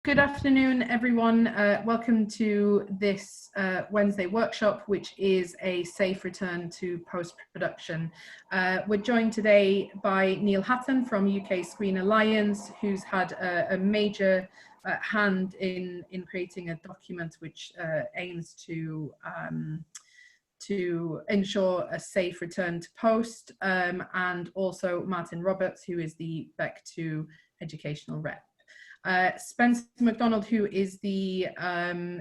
Good afternoon, everyone. Welcome to this Wednesday workshop, which is a safe return to post-production. We're joined today by Neil Hatton from UK Screen Alliance, who's had a major hand in creating a document which aims to ensure a safe return to post, and also Martin Roberts, who is the Bectu educational rep. Spencer MacDonald, who is the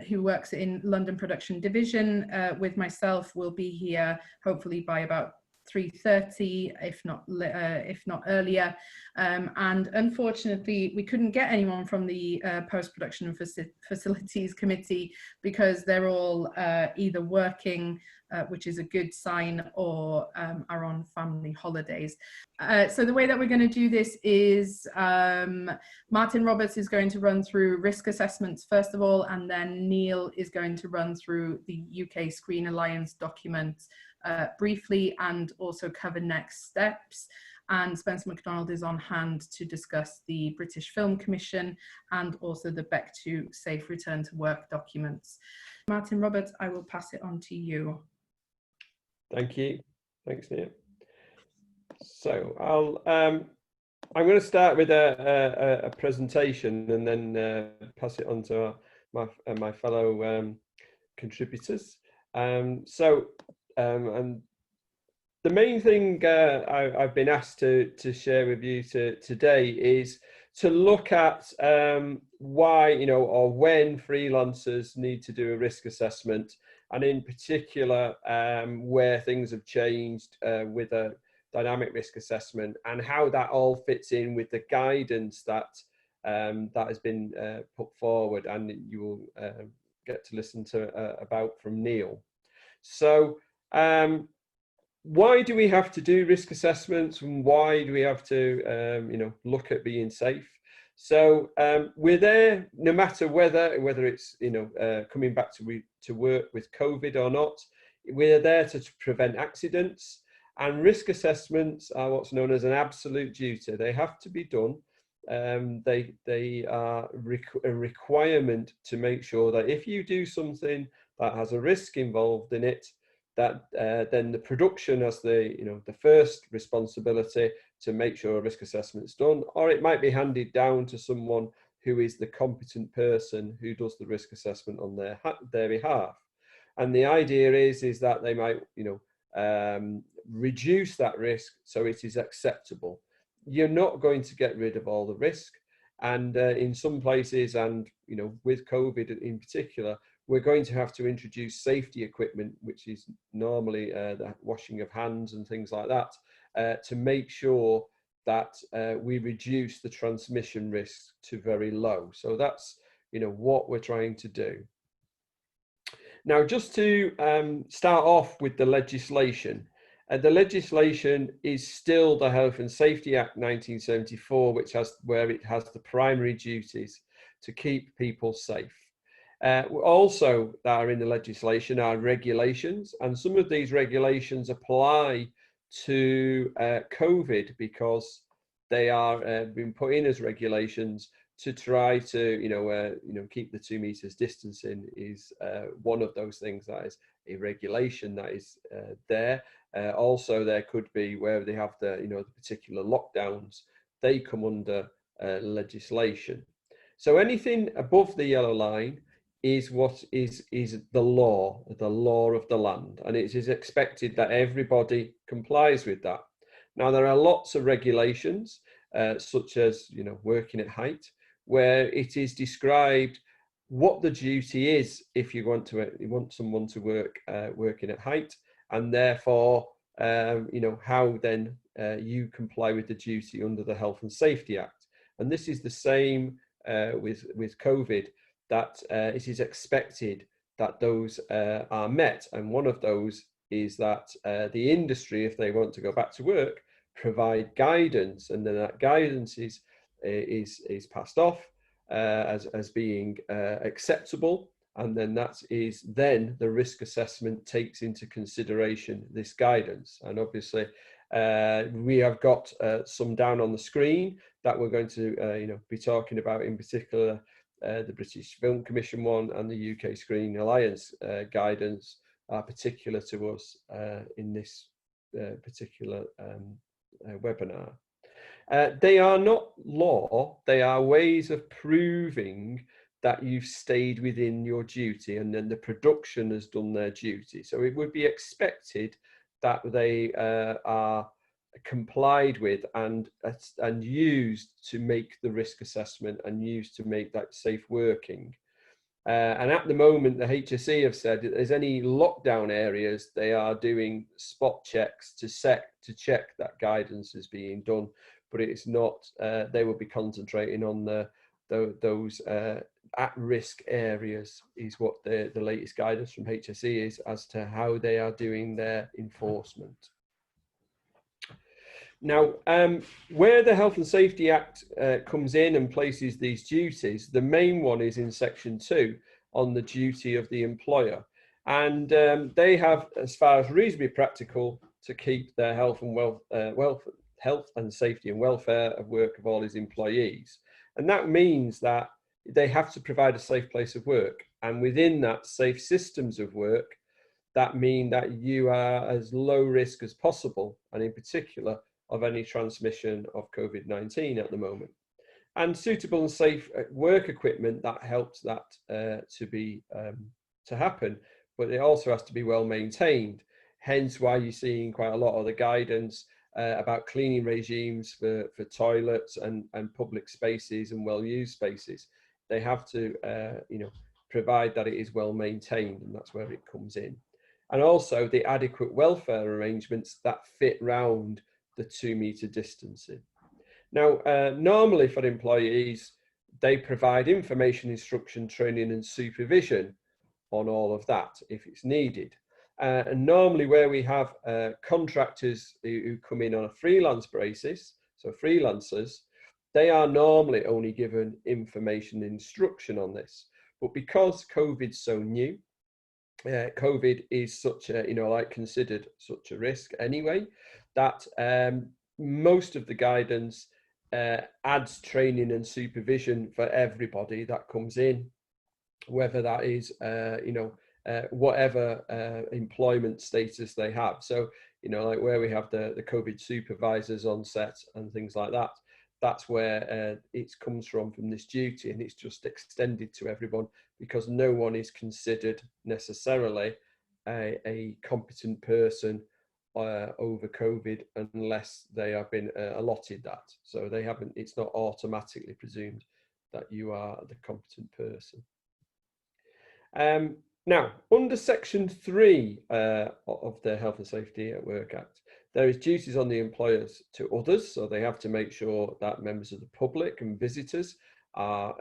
who works in London Production Division with myself, will be here hopefully by about 3:30, if not earlier. And unfortunately, we couldn't get anyone from the Post-Production and Facilities Committee because they're all either working, which is a good sign, or are on family holidays. So the way that we're going to do this is Martin Roberts is going to run through risk assessments first of all, and then Neil is going to run through the UK Screen Alliance document briefly and also cover next steps. And Spencer MacDonald is on hand to discuss the British Film Commission and also the Bectu Safe Return to Work documents. Martin Roberts, I will pass it on to you. Thank you. Thanks, Neil. So I'm going to start with a presentation and then pass it on to my fellow contributors. And the main thing I've been asked to share with you today is to look at why, or when freelancers need to do a risk assessment, and in particular where things have changed with a dynamic risk assessment and how that all fits in with the guidance that has been put forward, and you will get to listen to about from Neil. So why do we have to do risk assessments, and why do we have to look at being safe? So we're there no matter whether it's coming back to work with COVID or not. We're there to prevent accidents, and risk assessments are what's known as an absolute duty. They have to be done. They are a requirement to make sure that if you do something that has a risk involved in it, that then the production has the first responsibility to make sure a risk assessment is done, or it might be handed down to someone who is the competent person who does the risk assessment on their behalf. And the idea is that they might reduce that risk so it is acceptable. You're not going to get rid of all the risk, and in some places, and with COVID in particular, we're going to have to introduce safety equipment, which is normally the washing of hands and things like that, to make sure that we reduce the transmission risk to very low. So that's what we're trying to do. Now, just to start off with the legislation. The legislation is still the Health and Safety Act 1974, where it has the primary duties to keep people safe. Also that are in the legislation are regulations, and some of these regulations apply to COVID because they are being put in as regulations to try to keep the 2 meters distancing is one of those things that is a regulation that is there. Also, there could be where they have the particular lockdowns, they come under legislation. So anything above the yellow line is what is the law of the land, and it is expected that everybody complies with that. Now, there are lots of regulations, such as working at height, where it is described what the duty is if you want someone to work working at height, and therefore how then you comply with the duty under the Health and Safety Act. And this is the same with COVID, that it is expected that those are met, and one of those is that the industry, if they want to go back to work, provide guidance, and then that guidance is passed off as being acceptable, and then the risk assessment takes into consideration this guidance. And obviously we have got some down on the screen that we're going to be talking about in particular the British Film Commission one and the UK Screening Alliance guidance are particular to us in this particular webinar. They are not law, they are ways of proving that you've stayed within your duty and then the production has done their duty. So it would be expected that they are complied with and used to make the risk assessment and used to make that safe working. And at the moment, the HSE have said that there's any lockdown areas, they are doing spot checks to check that guidance is being done, but it's not, they will be concentrating on those at-risk areas is what the latest guidance from HSE is as to how they are doing their enforcement. Now, where the Health and Safety Act comes in and places these duties, the main one is in Section 2 on the duty of the employer. And they have, as far as reasonably practical, to keep their health and safety and welfare of work of all his employees. And that means that they have to provide a safe place of work. And within that, safe systems of work, that mean that you are as low risk as possible, and in particular, of any transmission of COVID-19 at the moment. And suitable and safe work equipment that helps that to happen, but it also has to be well maintained. Hence why you're seeing quite a lot of the guidance about cleaning regimes for toilets and public spaces and well-used spaces. They have to provide that it is well maintained, and that's where it comes in. And also the adequate welfare arrangements that fit round the 2-metre distancing. Now, normally for employees, they provide information, instruction, training and supervision on all of that if it's needed. And normally where we have contractors who come in on a freelance basis, so freelancers, they are normally only given information and instruction on this. But because COVID's so new, COVID is such a, considered such a risk anyway, that most of the guidance adds training and supervision for everybody that comes in, whether that is, whatever employment status they have. So, like where we have the COVID supervisors on set and things like that, that's where it comes from this duty, and it's just extended to everyone because no one is considered necessarily a competent person over COVID unless they have been allotted that. So they haven't, it's not automatically presumed that you are the competent person. Now, under Section 3 of the Health and Safety at Work Act, there is duties on the employers to others, so they have to make sure that members of the public and visitors are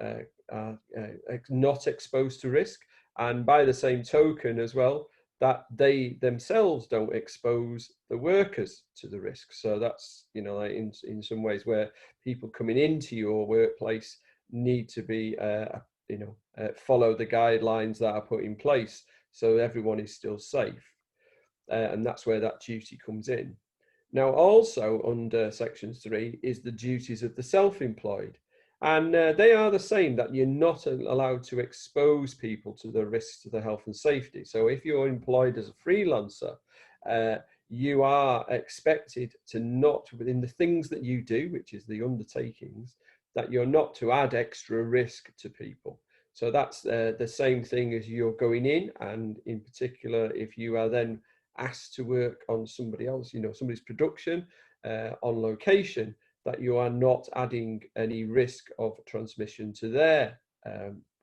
not exposed to risk, and by the same token as well, that they themselves don't expose the workers to the risk. So that's, like in some ways where people coming into your workplace need to be, follow the guidelines that are put in place so everyone is still safe. And that's where that duty comes in. Now, also under Section 3 is the duties of the self-employed. And they are the same, that you're not allowed to expose people to the risks to the health and safety. So if you're employed as a freelancer, you are expected to not, within the things that you do, which is the undertakings, that you're not to add extra risk to people. So that's the same thing as you're going in, and in particular, if you are then asked to work on somebody else, somebody's production on location, that you are not adding any risk of transmission to their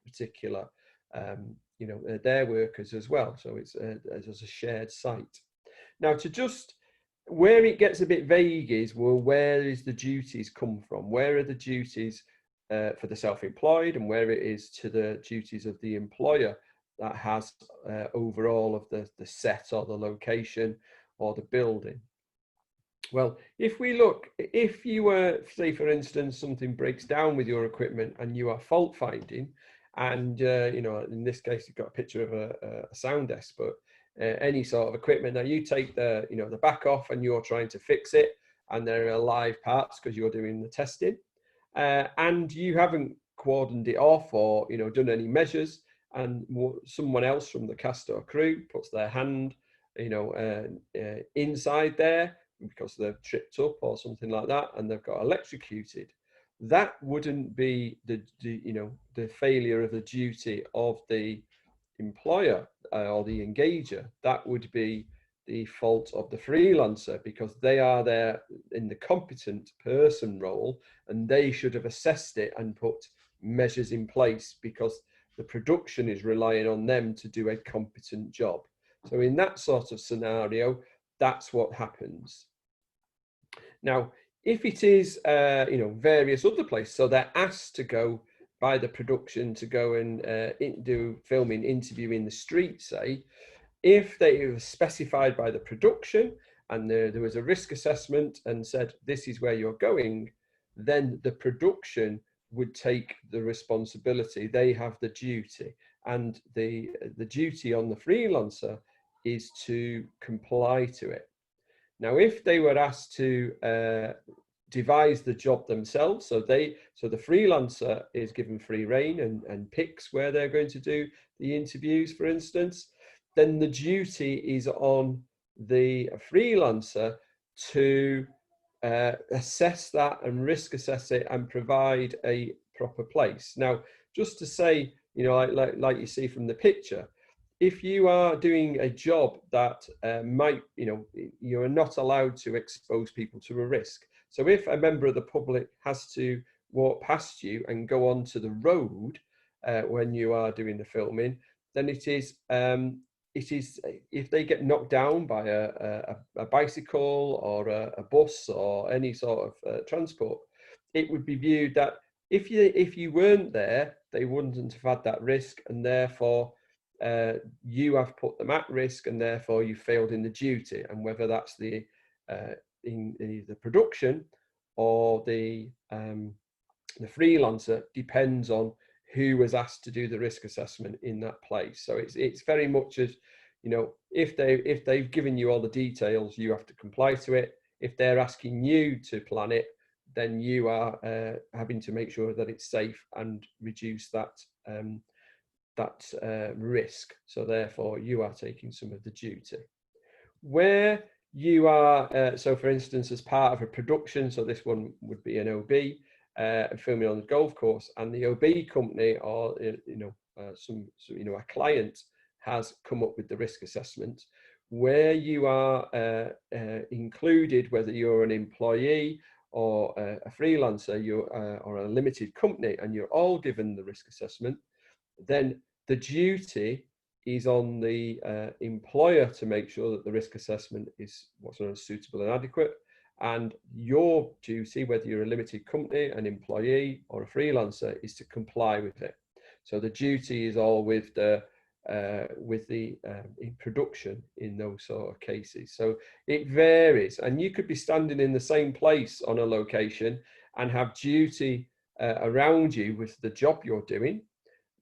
particular, their workers as well. So it's as a shared site. Now, where it gets a bit vague is, well, where is the duties come from? Where are the duties for the self-employed, and where it is to the duties of the employer that has overall of the set or the location or the building? Well, if we look, if you were, say, for instance, something breaks down with your equipment and you are fault finding, and, in this case, you've got a picture of a sound desk, but any sort of equipment that you take the back off and you're trying to fix it, and there are live parts because you're doing the testing, and you haven't cordoned it off or, you know, done any measures, and someone else from the cast or crew puts their hand, you know, inside there because they've tripped up or something like that, and they've got electrocuted, that wouldn't be the you know, the failure of the duty of the employer or the engager. That would be the fault of the freelancer, because they are there in the competent person role, and they should have assessed it and put measures in place, because the production is relying on them to do a competent job. So in that sort of scenario, that's what happens. Now, if it is, you know, various other places, so they're asked to go by the production to go and do filming, interview in the street, say, if they were specified by the production and there was a risk assessment and said, this is where you're going, then the production would take the responsibility. They have the duty, and the duty on the freelancer is to comply to it. Now, if they were asked to devise the job themselves, so the freelancer is given free rein and picks where they're going to do the interviews, for instance, then the duty is on the freelancer to assess that and risk assess it and provide a proper place. Now, just to say, you know, like you see from the picture, if you are doing a job that might, you know, you are not allowed to expose people to a risk. So if a member of the public has to walk past you and go onto the road when you are doing the filming, then it is if they get knocked down by a bicycle or a bus or any sort of transport, it would be viewed that if you weren't there, they wouldn't have had that risk, and therefore you have put them at risk, and therefore you failed in the duty. And whether that's in the production or the freelancer depends on who was asked to do the risk assessment in that place. So it's very much as, you know, if they've given you all the details, you have to comply to it. If they're asking you to plan it, then you are having to make sure that it's safe and reduce that risk. So therefore you are taking some of the duty. Where you are, so for instance, as part of a production, so this one would be an OB, filming on the golf course, and the OB company or a client has come up with the risk assessment, where you are included, whether you're an employee or a freelancer, or a limited company, and you're all given the risk assessment, then the duty is on the employer to make sure that the risk assessment is what's known as suitable and adequate. And your duty, whether you're a limited company, an employee, or a freelancer, is to comply with it. So the duty is all with the in production in those sort of cases. So it varies, and you could be standing in the same place on a location and have duty around you with the job you're doing,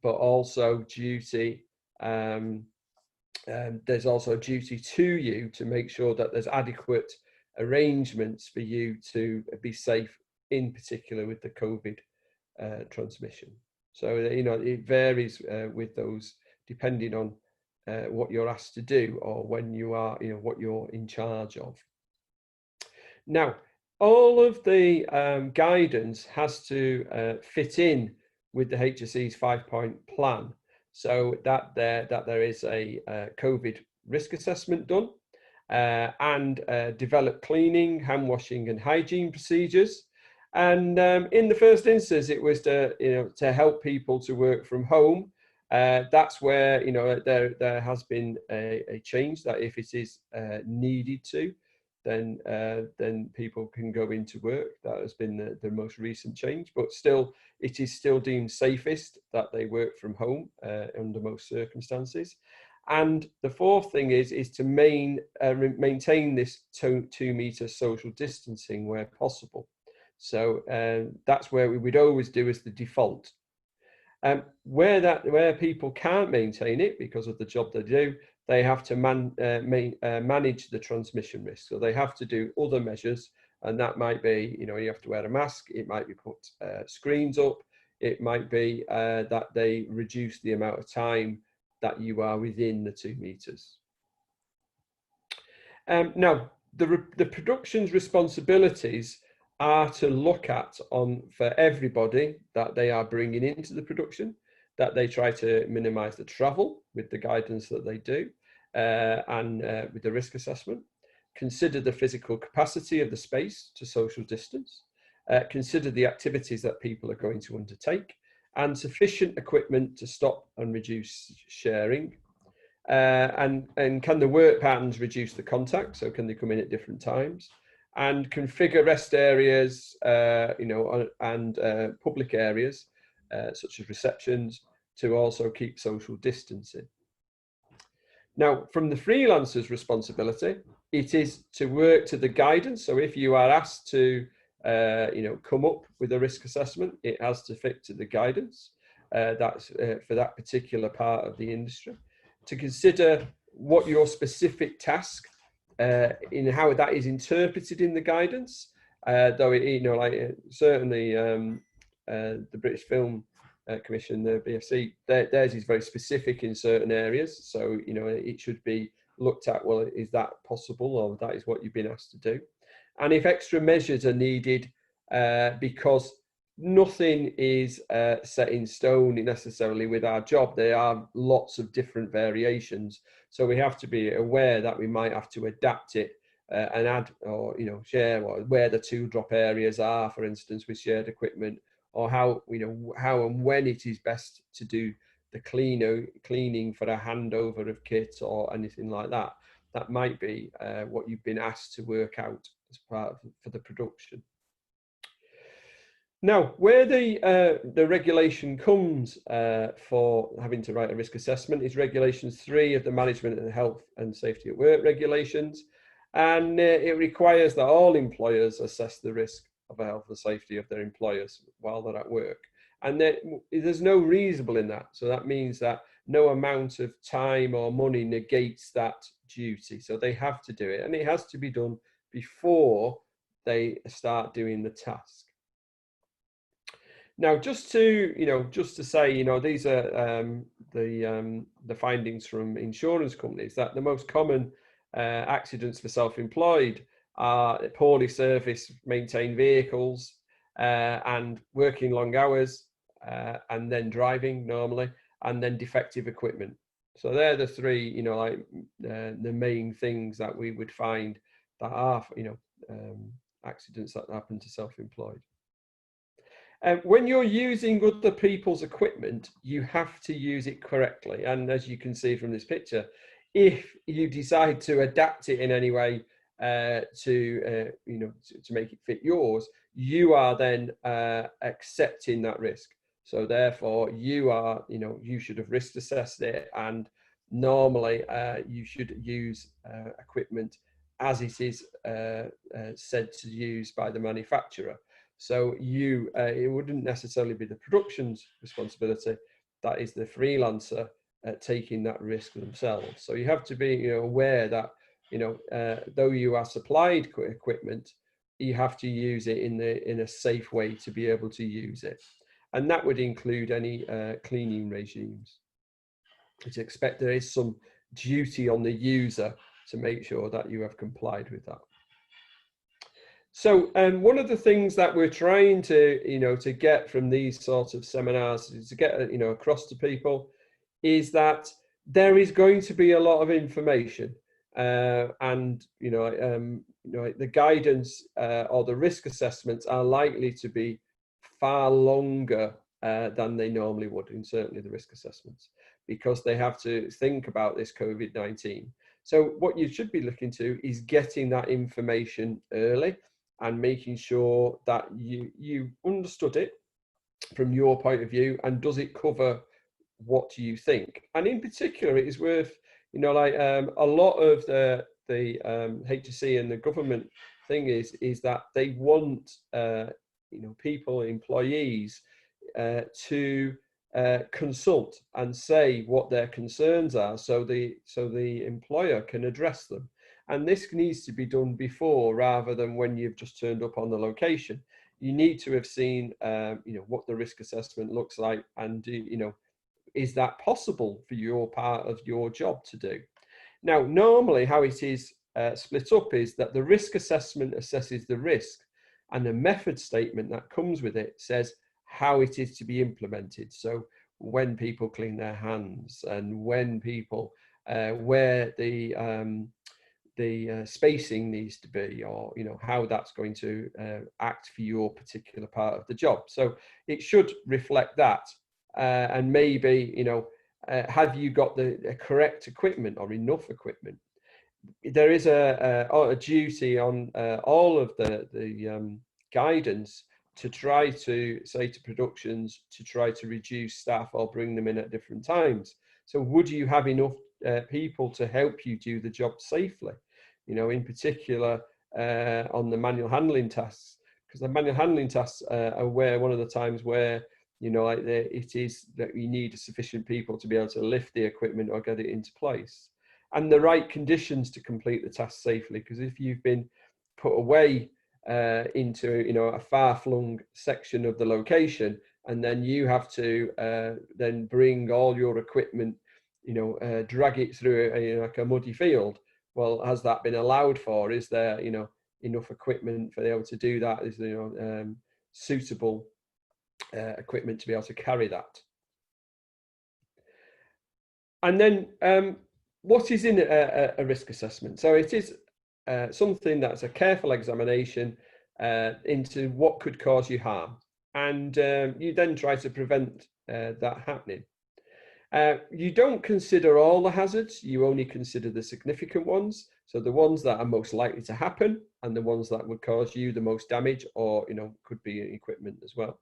but also duty. There's also duty to you to make sure that there's adequate arrangements for you to be safe, in particular with the COVID transmission. So, you know, it varies with those, depending on what you're asked to do or when you are, you know, what you're in charge of. Now, all of the guidance has to fit in with the HSE's 5-point plan. So that there is a COVID risk assessment done, and develop cleaning, hand washing, and hygiene procedures. And in the first instance, it was to help people to work from home. That's where, you know, there has been a change that if it is needed to, then people can go into work. That has been the most recent change, but still, it is still deemed safest that they work from home under most circumstances. And the fourth thing is to maintain this 2-meter social distancing where possible. So that's where we would always do as the default. Where people can't maintain it because of the job they do, they have to manage the transmission risk. So they have to do other measures, and that might be, you know, you have to wear a mask. It might be put screens up. It might be that they reduce the amount of time that you are within the 2 meters. Now, the production's responsibilities are to look at for everybody that they are bringing into the production, that they try to minimize the travel with the guidance that they do, and with the risk assessment. Consider the physical capacity of the space to social distance. Consider the activities that people are going to undertake, and sufficient equipment to stop and reduce sharing. And can the work patterns reduce the contact? So can they come in at different times? And configure rest areas, and public areas, such as receptions, to also keep social distancing. Now, from the freelancer's responsibility, it is to work to the guidance. So if you are asked to, come up with a risk assessment, it has to fit to the guidance that's for that particular part of the industry. To consider what your specific task, in how that is interpreted in the guidance, though it, certainly the British Film Commission, the BFC, theirs is very specific in certain areas. So it should be looked at. Well, is that possible, or that is what you've been asked to do? And if extra measures are needed, because nothing is set in stone necessarily with our job. There are lots of different variations. So we have to be aware that we might have to adapt it and add, or share, or where the 2 drop areas are, for instance, with shared equipment, or how and when it is best to do the cleaning for a handover of kit or anything like that. That might be what you've been asked to work out as part for the production. Now, where the regulation comes for having to write a risk assessment is Regulations 3 of the Management and Health and Safety at Work Regulations, and it requires that all employers assess the risk of the health and safety of their employers while they're at work. And there's no reasonable in that. So that means that no amount of time or money negates that duty. So they have to do it, and it has to be done before they start doing the task. Now, just to say, these are the findings from insurance companies, that the most common accidents for self-employed are poorly serviced, maintained vehicles, and working long hours, and then driving normally, and then defective equipment. So they're the 3, the main things that we would find that are, accidents that happen to self-employed. When you're using other people's equipment, you have to use it correctly. And as you can see from this picture, if you decide to adapt it in any way to make it fit yours, you are then accepting that risk. So therefore, you should have risk assessed it, and normally you should use equipment as it is said to use by the manufacturer. So it wouldn't necessarily be the production's responsibility. That is the freelancer taking that risk themselves. So you have to be aware that though you are supplied equipment, you have to use it in a safe way to be able to use it, and that would include any cleaning regimes. To expect there is some duty on the user to make sure that you have complied with that. So one of the things that we're trying to get from these sorts of seminars is to get across to people is that there is going to be a lot of information, and the guidance or the risk assessments are likely to be far longer than they normally would, and certainly the risk assessments, because they have to think about this COVID-19. So what you should be looking to is getting that information early and making sure that you understood it from your point of view, and does it cover what you think. And in particular, it is worth, a lot of the HSE and the government thing is that they want people, employees, to consult and say what their concerns are, so the employer can address them. And this needs to be done before, rather than when you've just turned up on the location. you need to have seen, what the risk assessment looks like, and is that possible for your part of your job to do? Now, normally how it is split up is that the risk assessment assesses the risk, and the method statement that comes with it says how it is to be implemented. So when people clean their hands, and when people where the spacing needs to be, or how that's going to act for your particular part of the job. So it should reflect that, and maybe have you got the correct equipment or enough equipment? There is a duty on all of the guidance to try to say to productions to try to reduce staff or bring them in at different times. So would you have enough people to help you do the job safely? In particular on the manual handling tasks, because the manual handling tasks are one of the times where it is that you need sufficient people to be able to lift the equipment or get it into place, and the right conditions to complete the task safely. Because if you've been put away into a far-flung section of the location, and then you have to then bring all your equipment, drag it through like a muddy field. Well, has that been allowed for? Is there enough equipment for able to do that? Is there suitable equipment to be able to carry that? And then what is in a risk assessment? So it is something that's a careful examination into what could cause you harm, and you then try to prevent that happening. You don't consider all the hazards, you only consider the significant ones. So the ones that are most likely to happen, and the ones that would cause you the most damage, or could be equipment as well.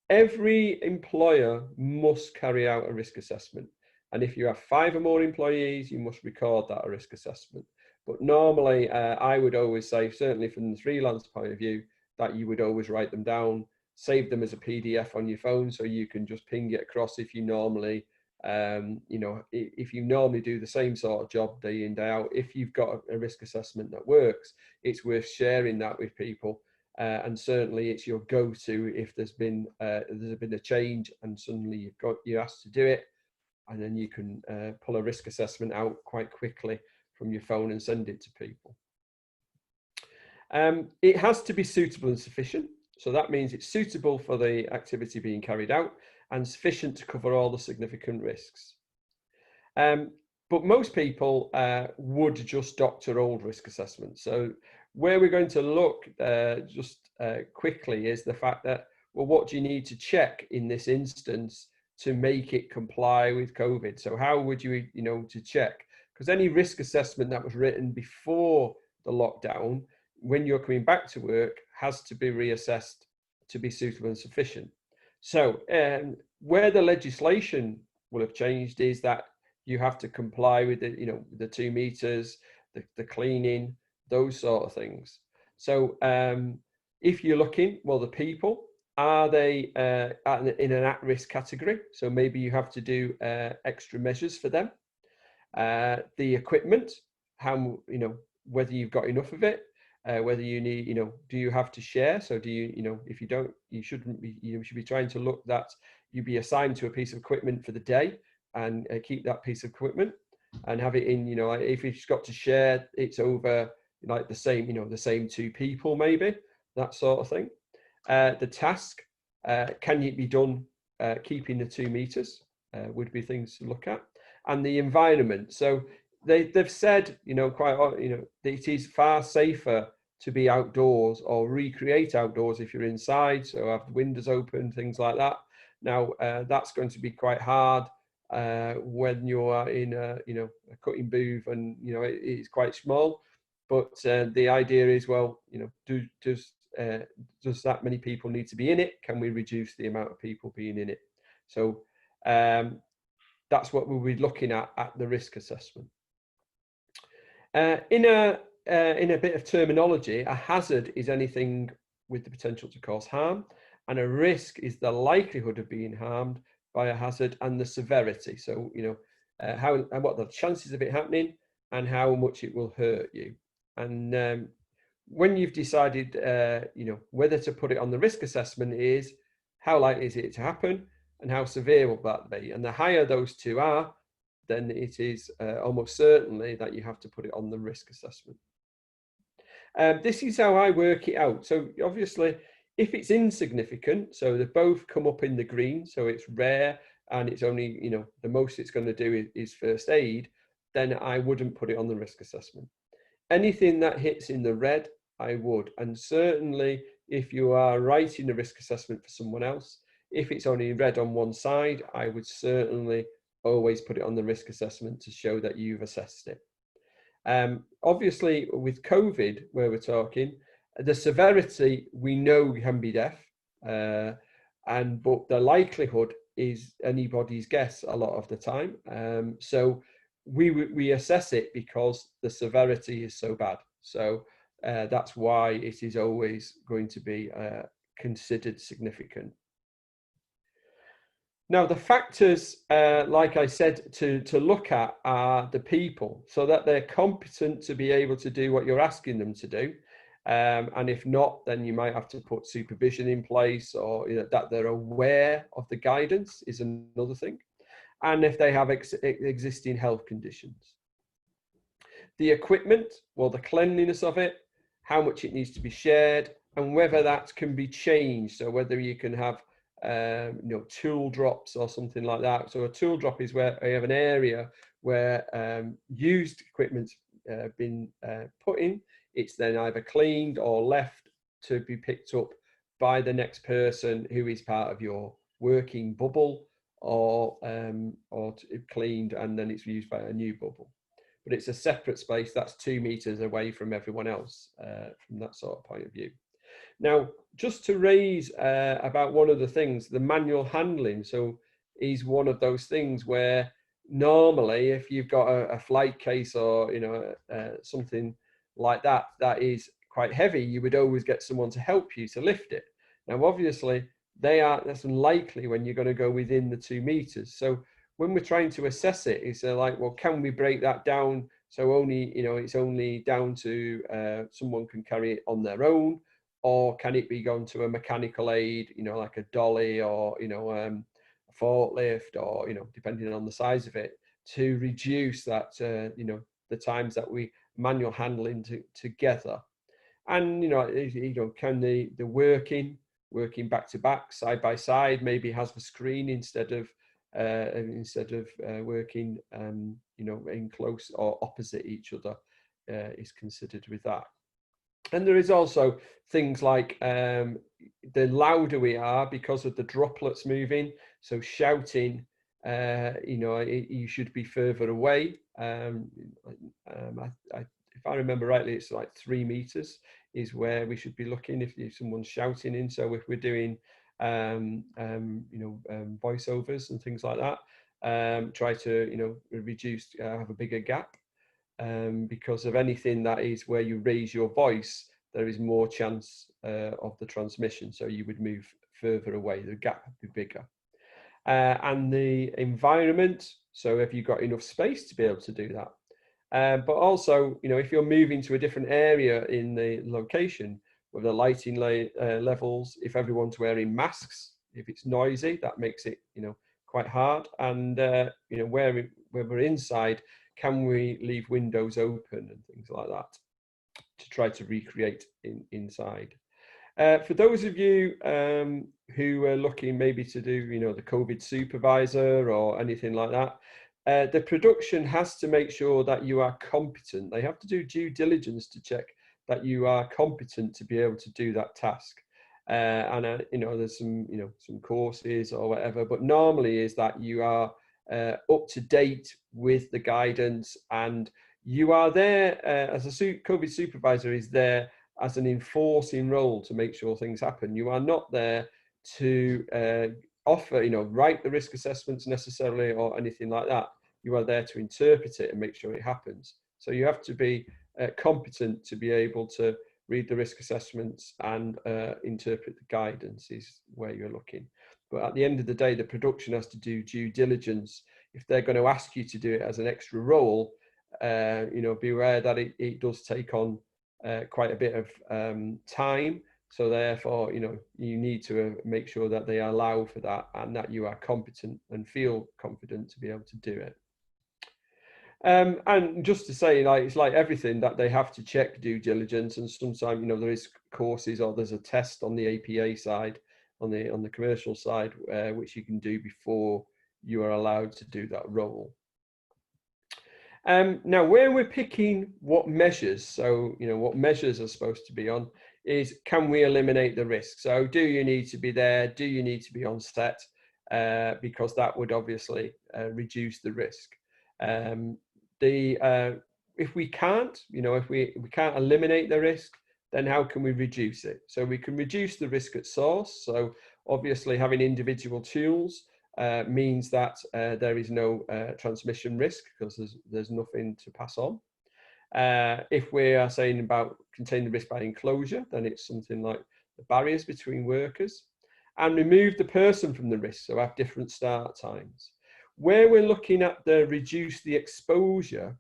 Every employer must carry out a risk assessment. And if you have 5 or more employees, you must record that risk assessment. But normally, I would always say, certainly from the freelance point of view, that you would always write them down, save them as a PDF on your phone, so you can just ping it across if you normally, if you normally do the same sort of job day in, day out. If you've got a risk assessment that works, it's worth sharing that with people. And certainly it's your go-to if there's been a change and suddenly you're asked to do it, and then you can pull a risk assessment out quite quickly from your phone and send it to people. It has to be suitable and sufficient. So that means it's suitable for the activity being carried out and sufficient to cover all the significant risks. But most people would just doctor old risk assessments. So where we're going to look quickly is the fact that, well, what do you need to check in this instance to make it comply with COVID? So how would you, to check? Because any risk assessment that was written before the lockdown, when you're coming back to work, has to be reassessed to be suitable and sufficient. So where the legislation will have changed is that you have to comply with the 2 meters, the cleaning, those sort of things. So if you're looking, well, the people, are they in an at-risk category? So maybe you have to do extra measures for them. The equipment, how, whether you've got enough of it, whether you need, do you have to share? So do you, if you don't, you shouldn't be, you should be trying to look that you be assigned to a piece of equipment for the day and keep that piece of equipment and have it in, if you've got to share, it's over like the same, the same 2 people, maybe, that sort of thing. The task, can it be done keeping the 2 meters, would be things to look at. And the environment. So they've said, it is far safer to be outdoors or recreate outdoors if you're inside. So have the windows open, things like that. Now, that's going to be quite hard when you are in a cutting booth and, it's quite small. But the idea is, well, does that many people need to be in it? Can we reduce the amount of people being in it? So that's what we'll be looking at the risk assessment. In a bit of terminology, a hazard is anything with the potential to cause harm, and a risk is the likelihood of being harmed by a hazard and the severity. So how and what the chances of it happening and how much it will hurt you. And when you've decided, whether to put it on the risk assessment is how likely is it to happen and how severe will that be? And the higher those two are, then it is almost certainly that you have to put it on the risk assessment. This is how I work it out. So obviously, if it's insignificant, so they both come up in the green, so it's rare and it's only, the most it's going to do is first aid, then I wouldn't put it on the risk assessment. Anything that hits in the red, I would. And certainly if you are writing a risk assessment for someone else, if it's only red on one side, I would certainly always put it on the risk assessment to show that you've assessed it. Obviously with COVID, where we're talking, the severity we know can be death, but the likelihood is anybody's guess a lot of the time. So we assess it because the severity is so bad. So that's why it is always going to be considered significant. Now, the factors, like I said, to look at are the people, so that they're competent to be able to do what you're asking them to do. And if not, then you might have to put supervision in place, or that they're aware of the guidance is another thing. And if they have existing health conditions. The equipment, well, the cleanliness of it, how much it needs to be shared, and whether that can be changed. So whether you can have tool drops or something like that. So a tool drop is where you have an area where used equipment's been put in. It's then either cleaned or left to be picked up by the next person who is part of your working bubble, or cleaned and then it's used by a new bubble. But it's a separate space that's 2 meters away from everyone else from that sort of point of view. Now, just to raise about one of the things, the manual handling. So is one of those things where normally if you've got a flight case or something like that that is quite heavy, you would always get someone to help you to lift it. Now obviously that's unlikely when you're going to go within the 2 meters. So when we're trying to assess it, it's like, well, can we break that down so only it's only down to someone can carry it on their own? Or can it be gone to a mechanical aid, like a dolly or, a forklift, or, depending on the size of it, to reduce that, the times that we manual handling together. And, can the working back to back, side by side, maybe has the screen instead of working, in close or opposite each other is considered with that. And there is also things like the louder we are because of the droplets moving. So shouting, you should be further away. If I remember rightly, it's like 3 meters is where we should be looking if someone's shouting in. So if we're doing, voiceovers and things like that, try to, reduce, have a bigger gap. Because of anything that is where you raise your voice, there is more chance of the transmission. So you would move further away, the gap would be bigger. And the environment, so have you got enough space to be able to do that? But also, if you're moving to a different area in the location, with the lighting levels, if everyone's wearing masks, if it's noisy, that makes it, quite hard. And, where we're inside, can we leave windows open and things like that to try to recreate inside? For those of you who are looking maybe to do, the COVID supervisor or anything like that, the production has to make sure that you are competent. They have to do due diligence to check that you are competent to be able to do that task. And there's some courses or whatever, but normally is that you are up to date with the guidance, and you are there as a COVID supervisor is there as an enforcing role to make sure things happen. You are not there to offer, write the risk assessments necessarily or anything like that. You are there to interpret it and make sure it happens. So you have to be competent to be able to read the risk assessments and interpret the guidance is where you're looking. But at the end of the day, the production has to do due diligence. If they're going to ask you to do it as an extra role, beware that it does take on quite a bit of time. So therefore, you need to make sure that they allow for that and that you are competent and feel confident to be able to do it. And just to say, like, it's like everything that they have to check due diligence, and sometimes, there is courses or there's a test on the APA side, on the commercial side, which you can do before you are allowed to do that role. Now, where we're picking what measures, so what measures are supposed to be on, is can we eliminate the risk? So do you need to be there? Do you need to be on set? Because that would obviously reduce the risk. If we can't, if we can't eliminate the risk, then how can we reduce it? So we can reduce the risk at source. So obviously having individual tools means that there is no transmission risk because there's nothing to pass on. If we are saying about contain the risk by enclosure, then it's something like the barriers between workers, and remove the person from the risk, so have different start times. Where we're looking at the reduce the exposure,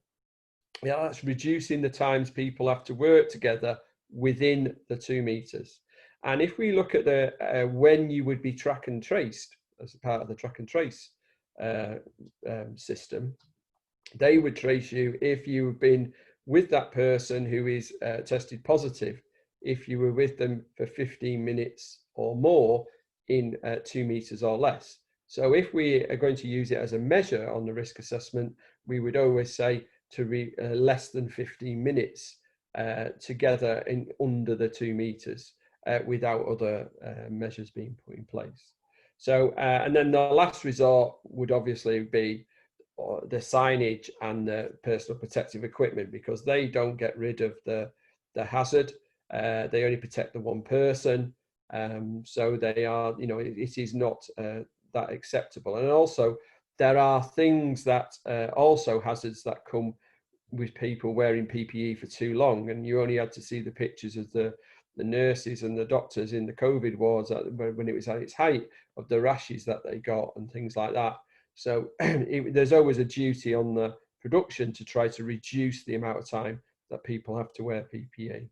that's reducing the times people have to work together within the 2 meters. And if we look at the when you would be track and traced as a part of the track and trace system, they would trace you if you've been with that person who is tested positive, if you were with them for 15 minutes or more in 2 meters or less. So if we are going to use it as a measure on the risk assessment, we would always say to less than 15 minutes together in under the 2 meters without other measures being put in place. So, and then the last resort would obviously be the signage and the personal protective equipment, because they don't get rid of the hazard. They only protect the one person. So they are, it is not that acceptable. And also there are things that also hazards that come with people wearing PPE for too long. And you only had to see the pictures of the nurses and the doctors in the COVID wards when it was at its height, of the rashes that they got and things like that. So there's always a duty on the production to try to reduce the amount of time that people have to wear PPE.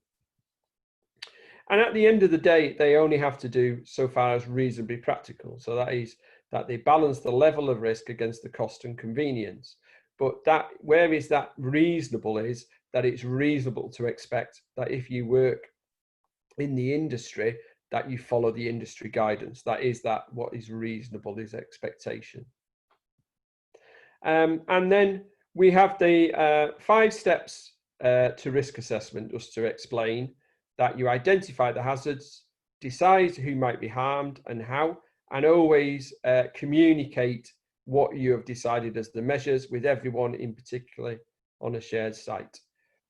And at the end of the day, they only have to do so far as reasonably practical. So that is that they balance the level of risk against the cost and convenience. But that where is that reasonable is that it's reasonable to expect that if you work in the industry, that you follow the industry guidance. That is what is reasonable is expectation. And then we have the 5 steps to risk assessment, just to explain that you identify the hazards, decide who might be harmed and how, and always communicate what you have decided as the measures with everyone, in particular on a shared site.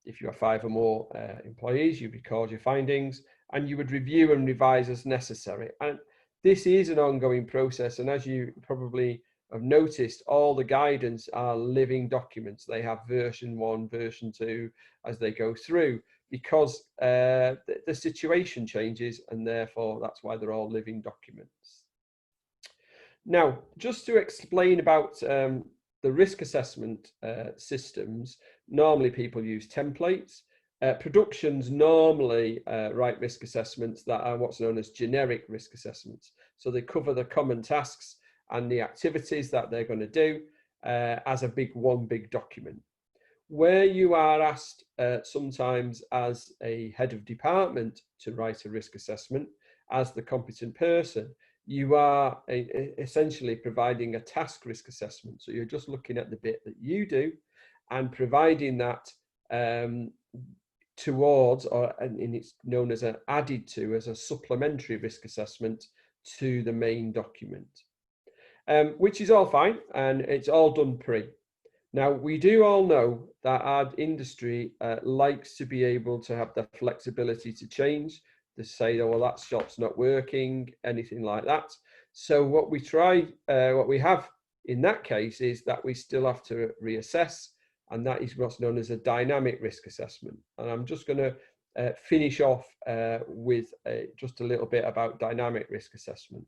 If you have 5 or more employees, you record your findings and you would review and revise as necessary. And this is an ongoing process. And as you probably have noticed, all the guidance are living documents. They have version 1, version 2 as they go through, because the situation changes, and therefore that's why they're all living documents. Now, just to explain about the risk assessment systems, normally people use templates. Productions normally write risk assessments that are what's known as generic risk assessments. So they cover the common tasks and the activities that they're going to do as one big document. Where you are asked sometimes as a head of department to write a risk assessment as the competent person, you are essentially providing a task risk assessment. So you're just looking at the bit that you do and providing that towards, and it's known as added to as a supplementary risk assessment to the main document, which is all fine and it's all done pre. Now, we do all know that our industry likes to be able to have the flexibility to change, to say, oh, well, that shop's not working, anything like that. So what we have in that case is that we still have to reassess, and that is what's known as a dynamic risk assessment. And I'm just going to finish off with just a little bit about dynamic risk assessment.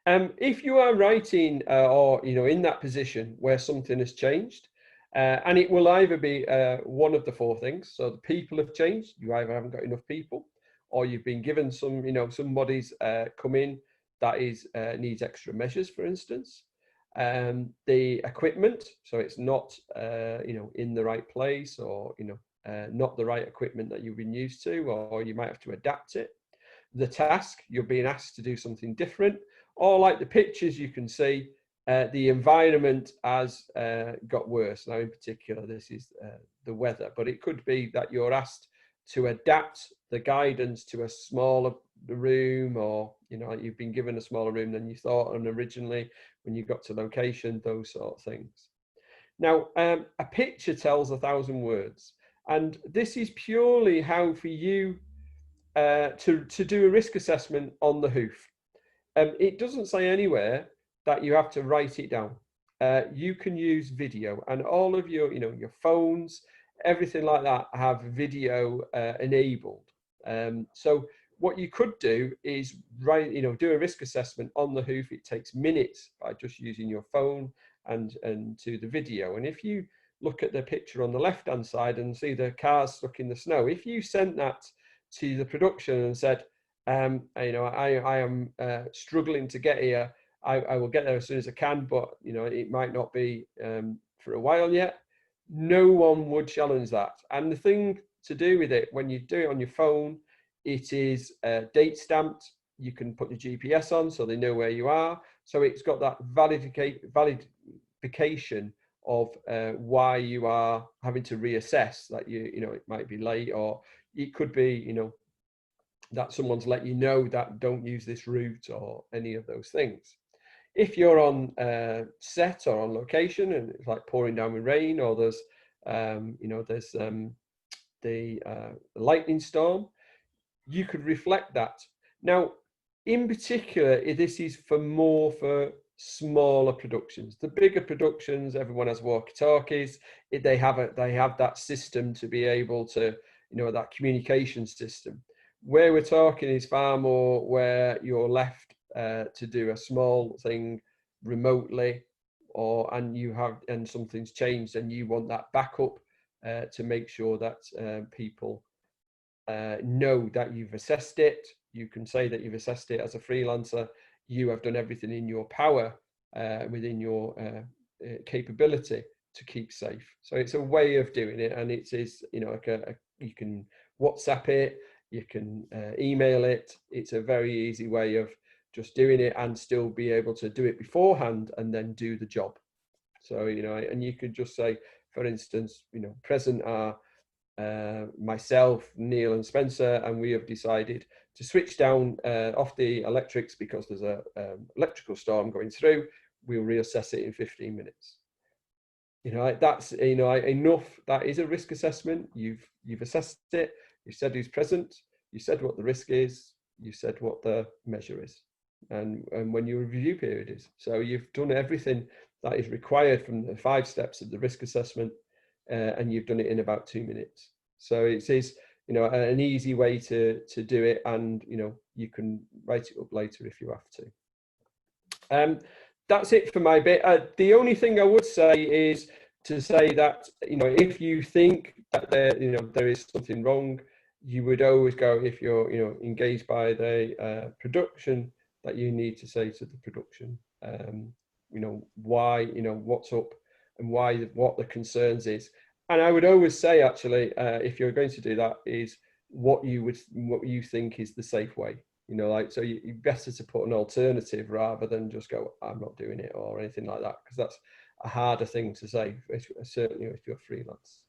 If you are writing or in that position where something has changed, And it will either be one of the four things. So the people have changed. You either haven't got enough people, or you've been given some, somebody's come in that needs extra measures, for instance. The equipment, so it's not, in the right place, or, not the right equipment that you've been used to, or you might have to adapt it. The task, you're being asked to do something different, or like the pictures you can see, the environment has got worse. Now, in particular, this is the weather, but it could be that you're asked to adapt the guidance to a smaller room, or, like you've been given a smaller room than you thought originally when you got to location, those sort of things. Now, a picture tells 1,000 words, and this is purely how for you to do a risk assessment on the hoof. It doesn't say anywhere that you have to write it down. You can use video, and all of your, your phones, everything like that have video enabled. So what you could do is do a risk assessment on the hoof. It takes minutes by just using your phone and to the video. And if you look at the picture on the left-hand side and see the cars stuck in the snow, if you sent that to the production and said, I am struggling to get here, I will get there as soon as I can, but it might not be for a while yet, no one would challenge that. And the thing to do with it, when you do it on your phone, it is date stamped. You can put the GPS on so they know where you are. So it's got that validation of why you are having to reassess that it might be late, or it could be, that someone's let you know that don't use this route, or any of those things. If you're on set or on location and it's like pouring down with rain, or there's the lightning storm, you could reflect that. Now, in particular, this is for smaller productions. The bigger productions, everyone has walkie-talkies. They have that system to be able to, that communication system. Where we're talking is far more where you're left to do a small thing remotely, and something's changed, and you want that backup to make sure that people know that you've assessed it. You can say that you've assessed it as a freelancer. You have done everything in your power, within your capability, to keep safe. So it's a way of doing it, and it is, you can WhatsApp it, you can email it. It's a very easy way of just doing it, and still be able to do it beforehand and then do the job. So, and you could just say, for instance, present are myself, Neil and Spencer, and we have decided to switch down off the electrics because there's a electrical storm going through. We'll reassess it in 15 minutes. That's enough. That is a risk assessment. You've assessed it. You said who's present. You said what the risk is. You said what the measure is, and when your review period is. So you've done everything that is required from the 5 steps of the risk assessment, and you've done it in about 2 minutes. So it is, an easy way to do it, and you can write it up later if you have to. That's it for my bit. The only thing I would say is to say that if you think that there is something wrong, you would always go, if you're engaged by the production, that you need to say to the production why, what's up, and what the concerns is. And I would always say, actually, if you're going to do that, is what you think is the safe way. So you're better to put an alternative rather than just go, I'm not doing it, or anything like that, because that's a harder thing to say, certainly if you're freelance.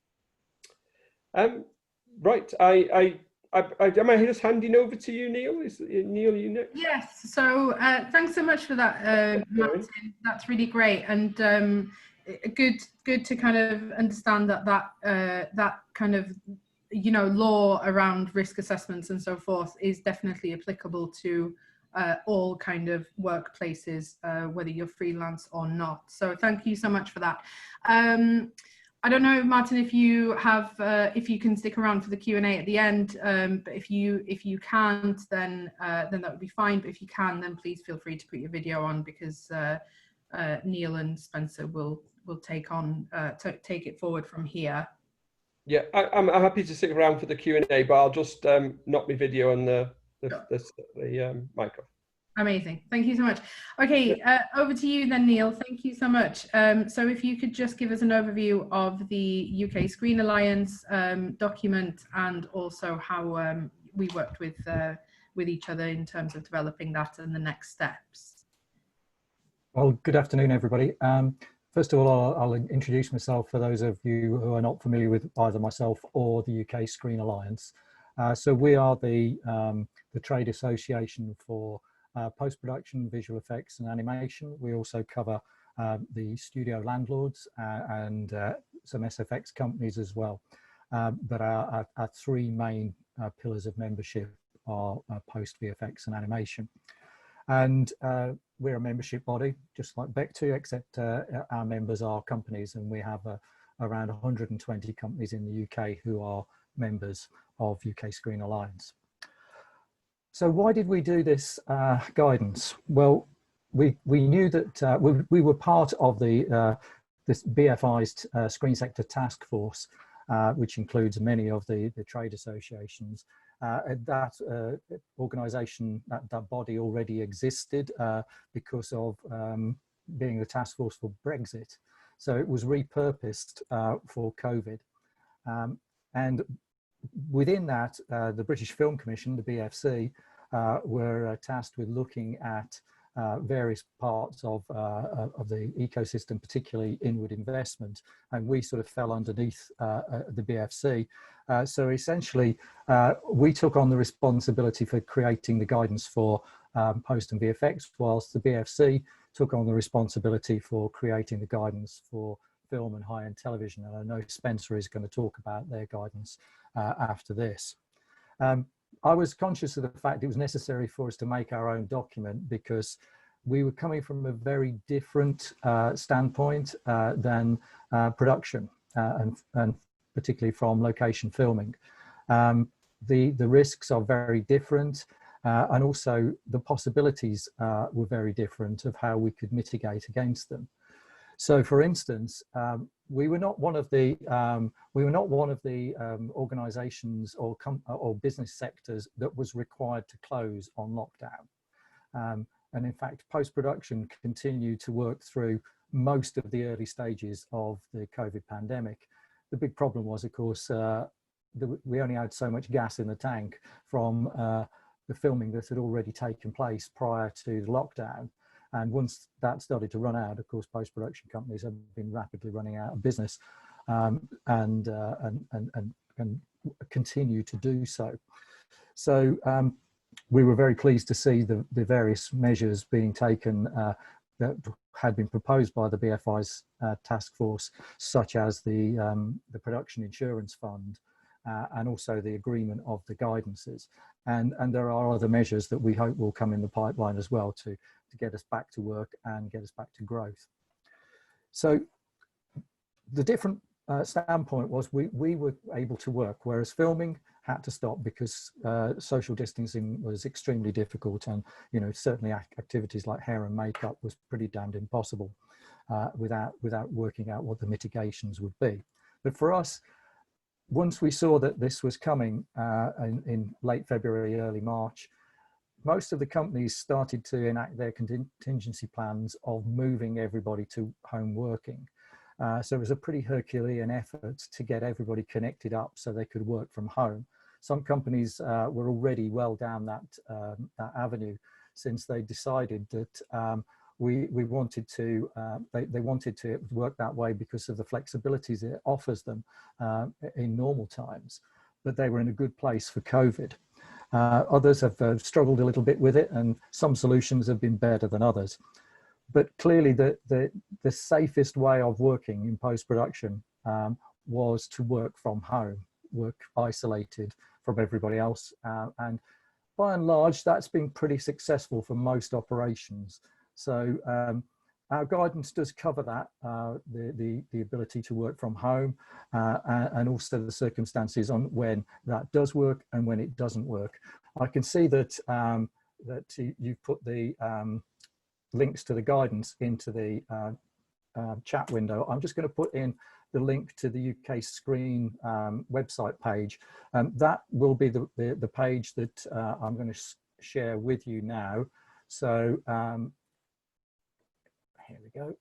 Right, am I just handing over to you, Neil? Is Neil, you next? Yes. So thanks so much for that, Martin. That's really great, and good to kind of understand that kind of law around risk assessments and so forth is definitely applicable to all kind of workplaces, whether you're freelance or not. So thank you so much for that. I don't know, Martin, if you have, if you can stick around for the Q&A at the end, but if you can't, then that would be fine. But if you can, then please feel free to put your video on, because Neil and Spencer will take on take it forward from here. Yeah, I'm happy to stick around for the Q&A, but I'll just knock my video and the mic off. Amazing. Thank you so much. Okay, over to you then, Neil. Thank you so much. So if you could just give us an overview of the UK Screen Alliance document, and also how we worked with each other in terms of developing that and the next steps. Well, good afternoon, everybody. First of all, I'll introduce myself for those of you who are not familiar with either myself or the UK Screen Alliance. So we are the trade association for post-production, visual effects and animation. We also cover the studio landlords and some SFX companies as well. But our three main pillars of membership are post VFX and animation. And we're a membership body, just like Bectu, except our members are companies, and we have around 120 companies in the UK who are members of UK Screen Alliance. So why did we do this guidance? Well, we knew that we were part of this BFI's Screen Sector Task Force, which includes many of the trade associations. That organisation, that body already existed because of being the task force for Brexit. So it was repurposed for COVID. And within that, the British Film Commission, the BFC, were tasked with looking at various parts of the ecosystem, particularly inward investment, and we sort of fell underneath the BFC. So essentially, we took on the responsibility for creating the guidance for post and VFX, whilst the BFC took on the responsibility for creating the guidance for film and high-end television. And I know Spencer is going to talk about their guidance after this. I was conscious of the fact it was necessary for us to make our own document because we were coming from a very different standpoint than production and particularly from location filming. The risks are very different, and also the possibilities were very different of how we could mitigate against them. So, for instance, we were not one of the organisations or business sectors that was required to close on lockdown. And in fact, post-production continued to work through most of the early stages of the COVID pandemic. The big problem was, of course, we only had so much gas in the tank from the filming that had already taken place prior to the lockdown. And once that started to run out, of course, post-production companies have been rapidly running out of business and continue to do so. So we were very pleased to see the various measures being taken that had been proposed by the BFI's task force, such as the production insurance fund and also the agreement of the guidances. And there are other measures that we hope will come in the pipeline as well to get us back to work and get us back to growth. So the different standpoint was we were able to work, whereas filming had to stop because social distancing was extremely difficult, and certainly activities like hair and makeup was pretty damned impossible without working out what the mitigations would be. But for us, once we saw that this was coming in late February, early March, most of the companies started to enact their contingency plans of moving everybody to home working. So it was a pretty Herculean effort to get everybody connected up so they could work from home. Some companies were already well down that avenue, since they decided that we wanted to, they wanted to work that way because of the flexibilities it offers them in normal times, but they were in a good place for COVID. Others have struggled a little bit with it, and some solutions have been better than others. But clearly the safest way of working in post-production was to work from home, work isolated from everybody else. And by and large, that's been pretty successful for most operations. So our guidance does cover that, the ability to work from home and also the circumstances on when that does work and when it doesn't work. I can see that, that you've put the links to the guidance into the chat window, I'm just going to put in the link to the UK Screen website page. That will be the page that I'm going to share with you now. So here we go,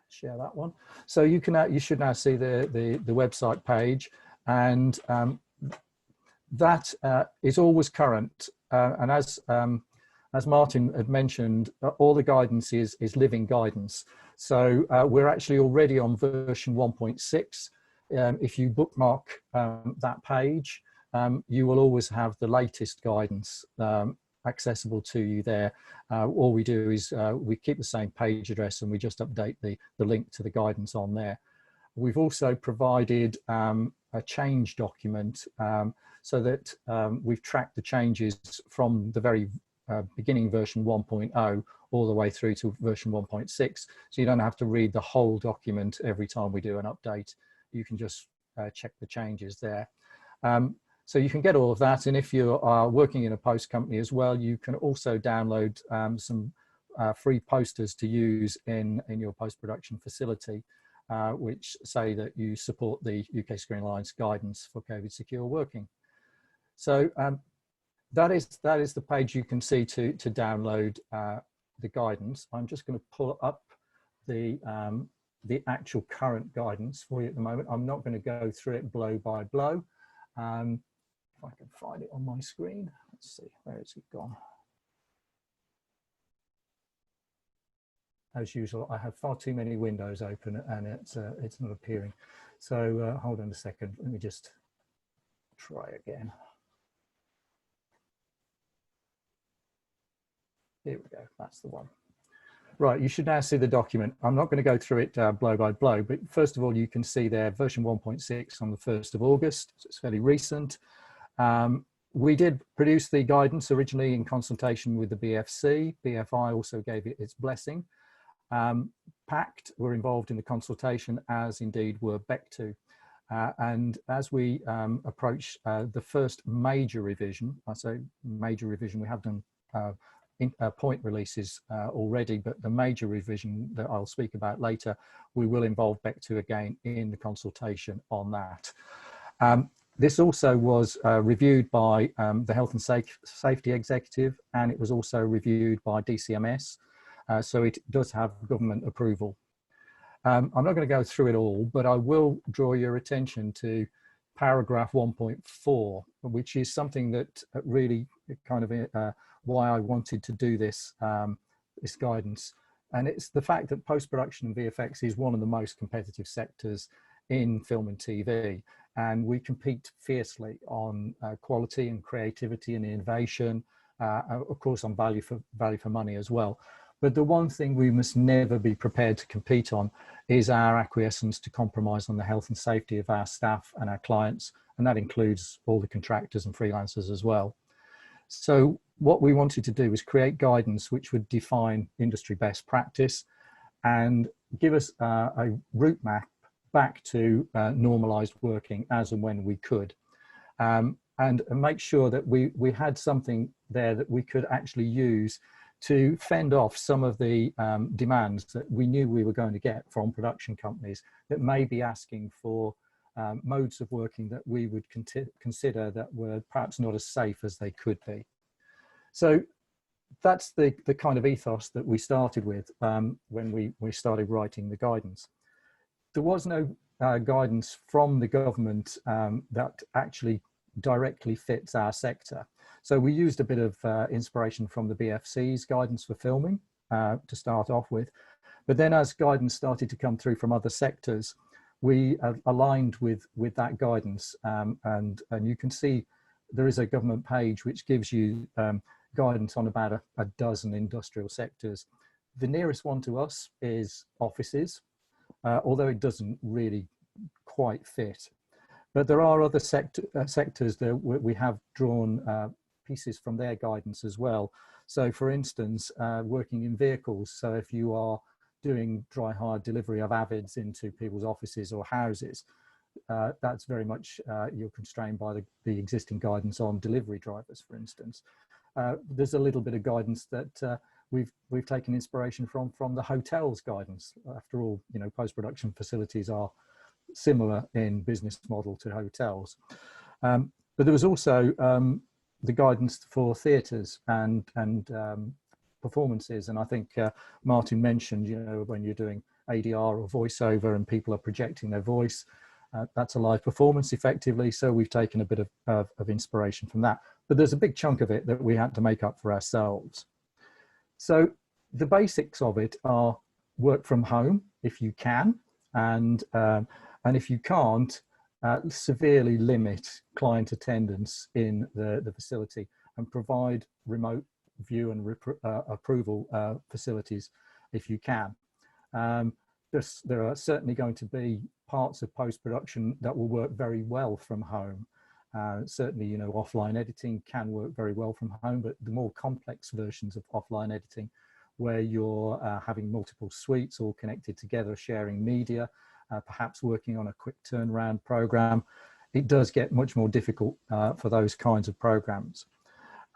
share that one. So you can you should now see the website page, and that is always current. And as Martin had mentioned, all the guidance is living guidance. So we're actually already on version 1.6. If you bookmark that page, you will always have the latest guidance accessible to you there. All we do is we keep the same page address and we just update the link to the guidance on there. We've also provided a change document so that we've tracked the changes from the very beginning version 1.0 all the way through to version 1.6. So you don't have to read the whole document every time we do an update. You can just check the changes there. So you can get all of that. And if you are working in a post company as well, you can also download some free posters to use in your post-production facility, which say that you support the UK Screen Alliance guidance for COVID secure working. So that is the page you can see to download the guidance. I'm just going to pull up the actual current guidance for you at the moment. I'm not going to go through it blow by blow. If I can find it on my screen, let's see, where has it gone? As usual, I have far too many windows open and it's not appearing. So hold on a second, let me just try again. Here we go, that's the one. Right, you should now see the document. I'm not going to go through it blow by blow, but first of all, you can see there version 1.6 on the 1st of August, so it's fairly recent. We did produce the guidance originally in consultation with the BFC. BFI also gave it its blessing. PACT were involved in the consultation, as indeed were Bectu. And as we approach the first major revision, I say major revision, we have done point releases already, but the major revision that I'll speak about later, we will involve Bectu again in the consultation on that. This also was reviewed by the Health and Safety Executive, and it was also reviewed by DCMS, so it does have government approval. I'm not going to go through it all, but I will draw your attention to paragraph 1.4, which is something that really kind of why I wanted to do this, this guidance. And it's the fact that post-production and VFX is one of the most competitive sectors in film and TV. And we compete fiercely on quality and creativity and innovation, of course on value for money as well. But the one thing we must never be prepared to compete on is our acquiescence to compromise on the health and safety of our staff and our clients, and that includes all the contractors and freelancers as well. So what we wanted to do was create guidance which would define industry best practice and give us a route map back to normalized working as and when we could, and make sure that we had something there that we could actually use to fend off some of the demands that we knew we were going to get from production companies that may be asking for modes of working that we would consider that were perhaps not as safe as they could be. So that's the kind of ethos that we started with when we started writing the guidance. There was no guidance from the government that actually directly fits our sector. So we used a bit of inspiration from the BFC's guidance for filming to start off with. But then as guidance started to come through from other sectors, we aligned with that guidance. And you can see there is a government page which gives you guidance on about a dozen industrial sectors. The nearest one to us is offices, although it doesn't really quite fit. But there are other sectors that we have drawn pieces from their guidance as well. So for instance, working in vehicles. So if you are doing dry hire delivery of avids into people's offices or houses, that's very much, you're constrained by the existing guidance on delivery drivers, for instance. There's a little bit of guidance that we've taken inspiration from the hotel's guidance. After all, you know, post-production facilities are similar in business model to hotels. But there was also the guidance for theatres and performances. And I think Martin mentioned, you know, when you're doing ADR or voiceover and people are projecting their voice, that's a live performance effectively. So we've taken a bit of inspiration from that. But there's a big chunk of it that we had to make up for ourselves. So the basics of it are work from home if you can, and if you can't, severely limit client attendance in the facility and provide remote view and approval facilities if you can. There are certainly going to be parts of post-production that will work very well from home. Certainly, you know, offline editing can work very well from home, but the more complex versions of offline editing, where you're having multiple suites all connected together, sharing media, perhaps working on a quick turnaround program, it does get much more difficult for those kinds of programs.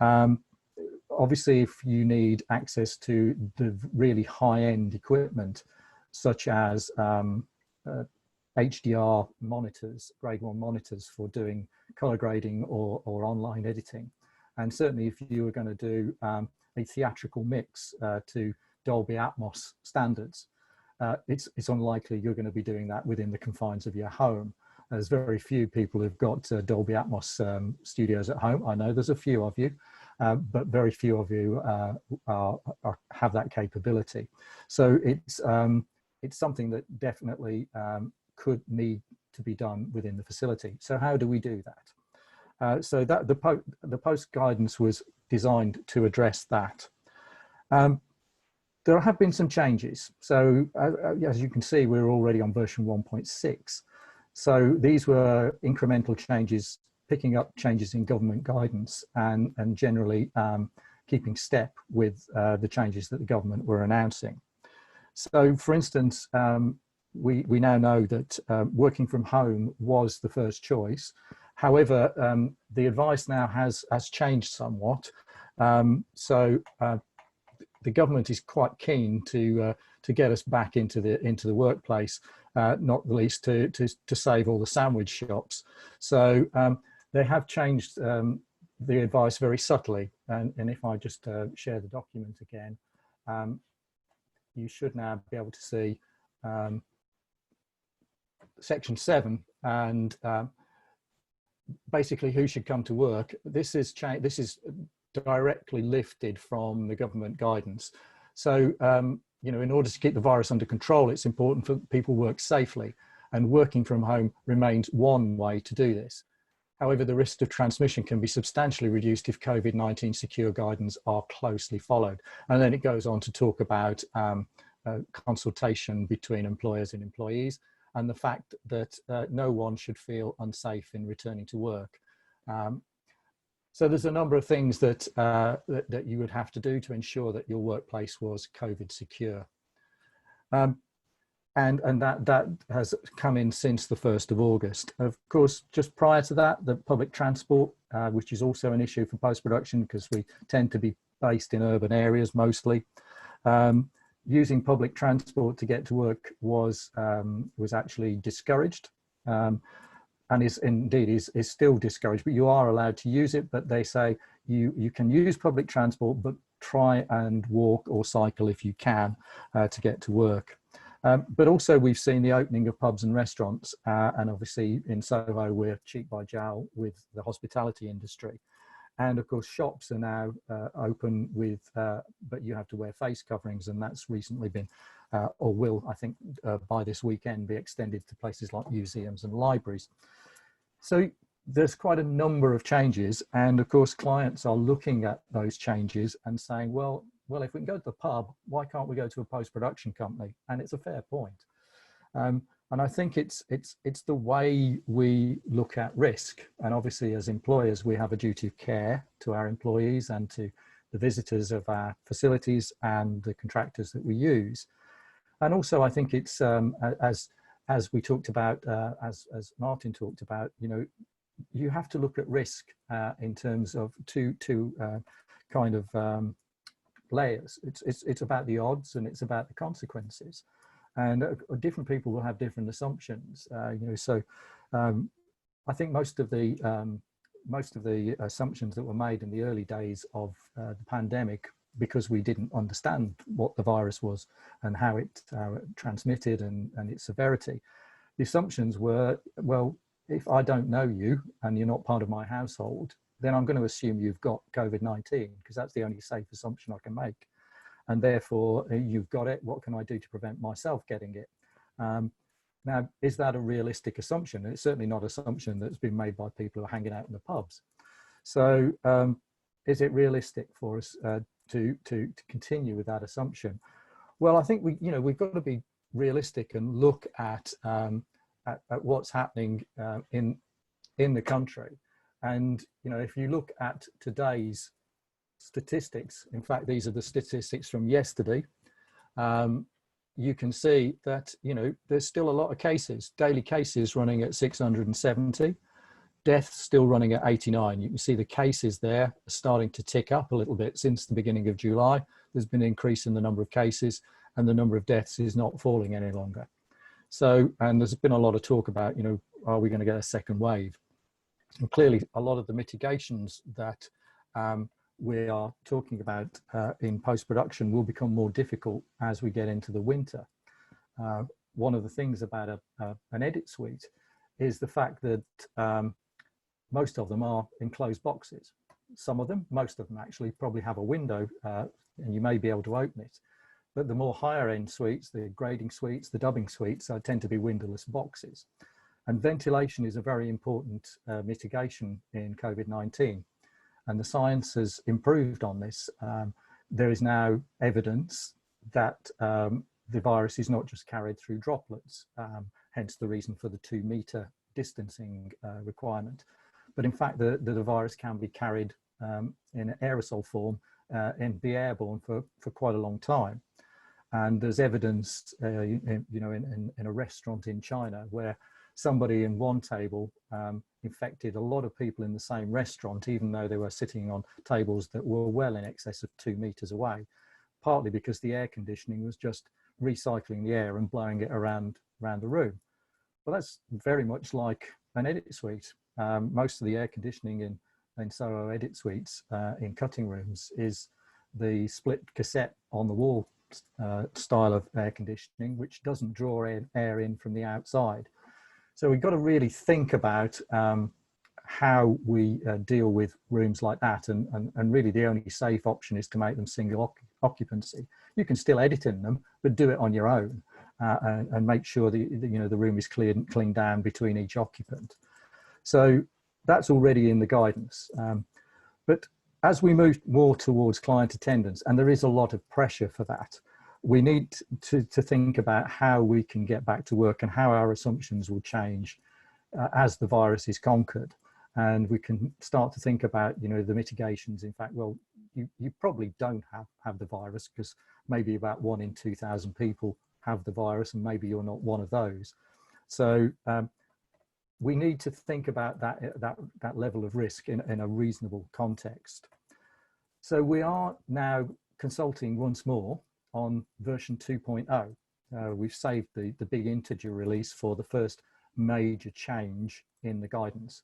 Obviously, if you need access to the really high-end equipment, such as HDR monitors, grade 1 monitors for doing color grading or online editing. And certainly if you were going to do a theatrical mix to Dolby Atmos standards, it's unlikely you're going to be doing that within the confines of your home. There's very few people who've got Dolby Atmos studios at home. I know there's a few of you, but very few of you have that capability. So it's something that definitely could need to be done within the facility. So how do we do that? So that the post guidance was designed to address that. There have been some changes. So as you can see, we're already on version 1.6. So these were incremental changes, picking up changes in government guidance and generally keeping step with the changes that the government were announcing. So for instance, we now know that working from home was the first choice. However, the advice now has changed somewhat. So the government is quite keen to get us back into the workplace, not the least to save all the sandwich shops. So they have changed the advice very subtly. And if I just share the document again, you should now be able to see section 7 and basically who should come to work. This is directly lifted from the government guidance. So, you know, in order to keep the virus under control, it's important for people to work safely, and working from home remains one way to do this. However, the risk of transmission can be substantially reduced if COVID-19 secure guidance are closely followed. And then it goes on to talk about consultation between employers and employees, and the fact that no one should feel unsafe in returning to work. So there's a number of things that that you would have to do to ensure that your workplace was COVID secure. And that has come in since the 1st of August. Of course, just prior to that, the public transport, which is also an issue for post-production because we tend to be based in urban areas mostly. Using public transport to get to work was actually discouraged. And is still discouraged, but you are allowed to use it. But they say you can use public transport, but try and walk or cycle if you can to get to work. But also we've seen the opening of pubs and restaurants, and obviously in Soho we're cheek by jowl with the hospitality industry. And of course shops are now open with, but you have to wear face coverings, and that's recently been, or will, I think, by this weekend be extended to places like museums and libraries. So there's quite a number of changes, and of course clients are looking at those changes and saying, well, if we can go to the pub, why can't we go to a post-production company? And it's a fair point. And I think it's the way we look at risk. And obviously as employers, we have a duty of care to our employees and to the visitors of our facilities and the contractors that we use. And also I think it's, as we talked about, as Martin talked about, you know, you have to look at risk in terms of two kind of layers. It's about the odds and it's about the consequences, and different people will have different assumptions. So I think most of the assumptions that were made in the early days of the pandemic, because we didn't understand what the virus was and how it transmitted and its severity, the assumptions were, well, if I don't know you and you're not part of my household, then I'm going to assume you've got COVID-19 because that's the only safe assumption I can make. And therefore, you've got it. What can I do to prevent myself getting it? Now, is that a realistic assumption? And it's certainly not an assumption that's been made by people who are hanging out in the pubs. So is it realistic for us to continue with that assumption? Well, I think we've got to be realistic and look at what's happening in the country. And if you look at today's statistics, in fact, these are the statistics from yesterday, you can see that there's still a lot of cases, daily cases running at 670, deaths still running at 89. You can see the cases there are starting to tick up a little bit since the beginning of July. There's been an increase in the number of cases and the number of deaths is not falling any longer. So, and there's been a lot of talk about, are we going to get a second wave? And clearly a lot of the mitigations that we are talking about in post-production will become more difficult as we get into the winter. One of the things about an edit suite is the fact that most of them are enclosed boxes. Some of them, most of them actually probably have a window and you may be able to open it. But the more higher end suites, the grading suites, the dubbing suites tend to be windowless boxes. And ventilation is a very important mitigation in COVID-19. And the science has improved on this. There is now evidence that the virus is not just carried through droplets, hence the reason for the 2 meter distancing requirement. But in fact, the virus can be carried in aerosol form and be airborne for quite a long time. And there's evidence, in a restaurant in China where somebody in one table infected a lot of people in the same restaurant, even though they were sitting on tables that were well in excess of 2 meters away, partly because the air conditioning was just recycling the air and blowing it around the room. Well, that's very much like an edit suite. Most of the air conditioning in Soho edit suites in cutting rooms is the split cassette on the wall style of air conditioning, which doesn't draw air in from the outside. So we've got to really think about how we deal with rooms like that. And really the only safe option is to make them single occupancy. You can still edit in them, but do it on your own and make sure that the room is cleaned down between each occupant. So that's already in the guidance. But as we move more towards client attendance, and there is a lot of pressure for that, we need to think about how we can get back to work and how our assumptions will change as the virus is conquered. And we can start to think about, the mitigations. In fact, well, you probably don't have the virus because maybe about 1 in 2,000 people have the virus and maybe you're not one of those. So we need to think about that level of risk in a reasonable context. So we are now consulting once more on version 2.0. We've saved the big integer release for the first major change in the guidance.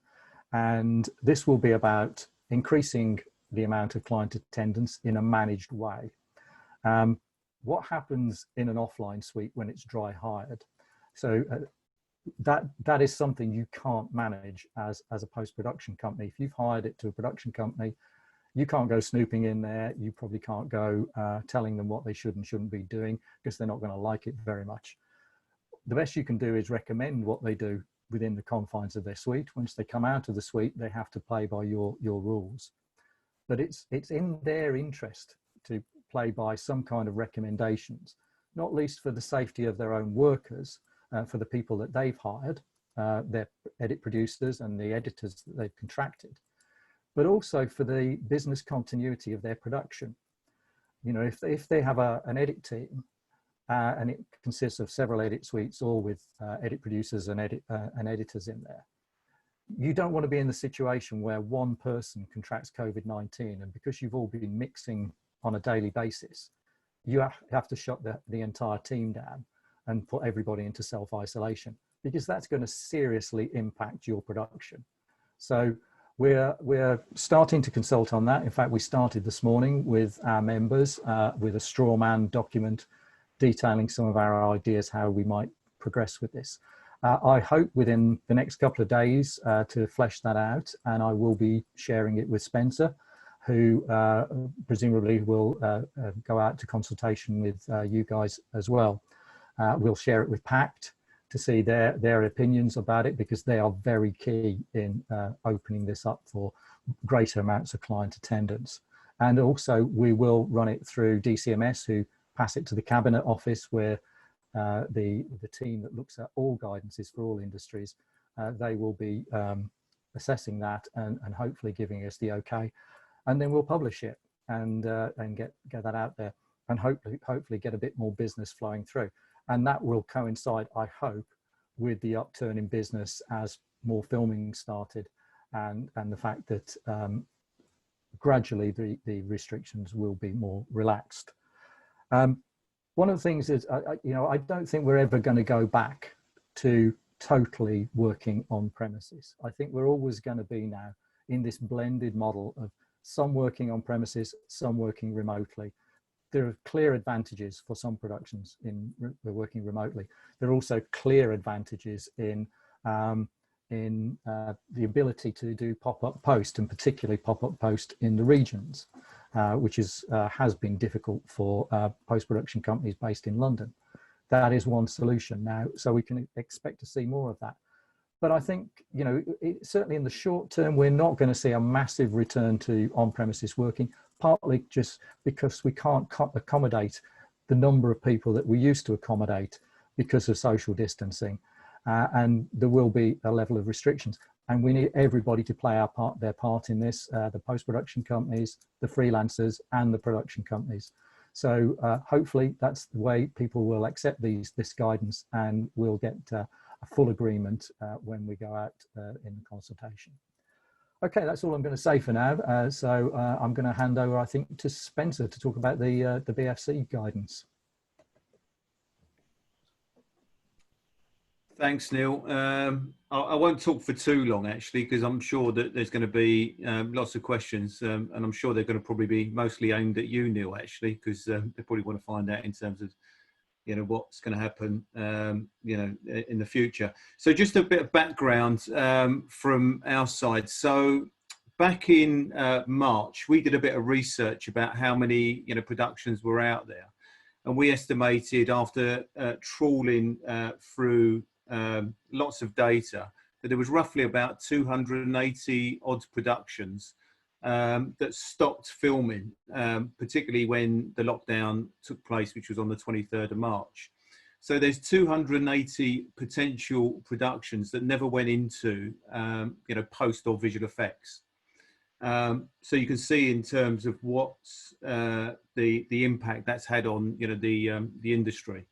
And this will be about increasing the amount of client attendance in a managed way. What happens in an offline suite when it's dry hired? So that is something you can't manage as a post-production company. If you've hired it to a production company, you can't go snooping in there. You probably can't go telling them what they should and shouldn't be doing because they're not going to like it very much. The best you can do is recommend what they do within the confines of their suite. Once they come out of the suite, they have to play by your rules. But it's in their interest to play by some kind of recommendations, not least for the safety of their own workers, for the people that they've hired, their edit producers and the editors that they've contracted, but also for the business continuity of their production. If they have an edit team and it consists of several edit suites, all with edit producers and editors in there, you don't want to be in the situation where one person contracts COVID-19, and because you've all been mixing on a daily basis, you have to shut the entire team down and put everybody into self-isolation, because that's going to seriously impact your production. So we're starting to consult on that. In fact, we started this morning with our members with a straw man document detailing some of our ideas how we might progress with this. I hope within the next couple of days to flesh that out, and I will be sharing it with Spencer, who presumably will go out to consultation with you guys as well. We'll share it with PACT to see their opinions about it, because they are very key in opening this up for greater amounts of client attendance. And also we will run it through DCMS, who pass it to the Cabinet Office, where the team that looks at all guidances for all industries, they will be assessing that and hopefully giving us the okay. And then we'll publish it and get that out there, and hopefully get a bit more business flowing through. And that will coincide, I hope, with the upturn in business as more filming started, and the fact that gradually the restrictions will be more relaxed. One of the things is, I don't think we're ever going to go back to totally working on premises. I think we're always going to be now in this blended model of some working on premises, some working remotely. There are clear advantages for some productions in working remotely. There are also clear advantages in the ability to do pop-up post, and particularly pop-up post in the regions, which has been difficult for post-production companies based in London. That is one solution now, so we can expect to see more of that. But I think, certainly in the short term, we're not going to see a massive return to on-premises working, partly just because we can't accommodate the number of people that we used to accommodate because of social distancing. And there will be a level of restrictions. And we need everybody to play their part in this, the post-production companies, the freelancers, and the production companies. So hopefully that's the way people will accept this guidance, and we'll get a full agreement when we go out in the consultation. Okay, that's all I'm going to say for now. So I'm going to hand over, I think, to Spencer to talk about the BFC guidance. Thanks, Neil. I won't talk for too long, actually, because I'm sure that there's going to be lots of questions, and I'm sure they're going to probably be mostly aimed at you, Neil, actually, because they probably want to find out in terms of, what's going to happen, in the future. So just a bit of background from our side. So back in March, we did a bit of research about how many, productions were out there, and we estimated, after trawling through lots of data, that there was roughly about 280 odd productions that stopped filming, particularly when the lockdown took place, which was on the 23rd of March. So there's 280 potential productions that never went into, post or visual effects. So you can see in terms of what's the impact that's had on, the industry.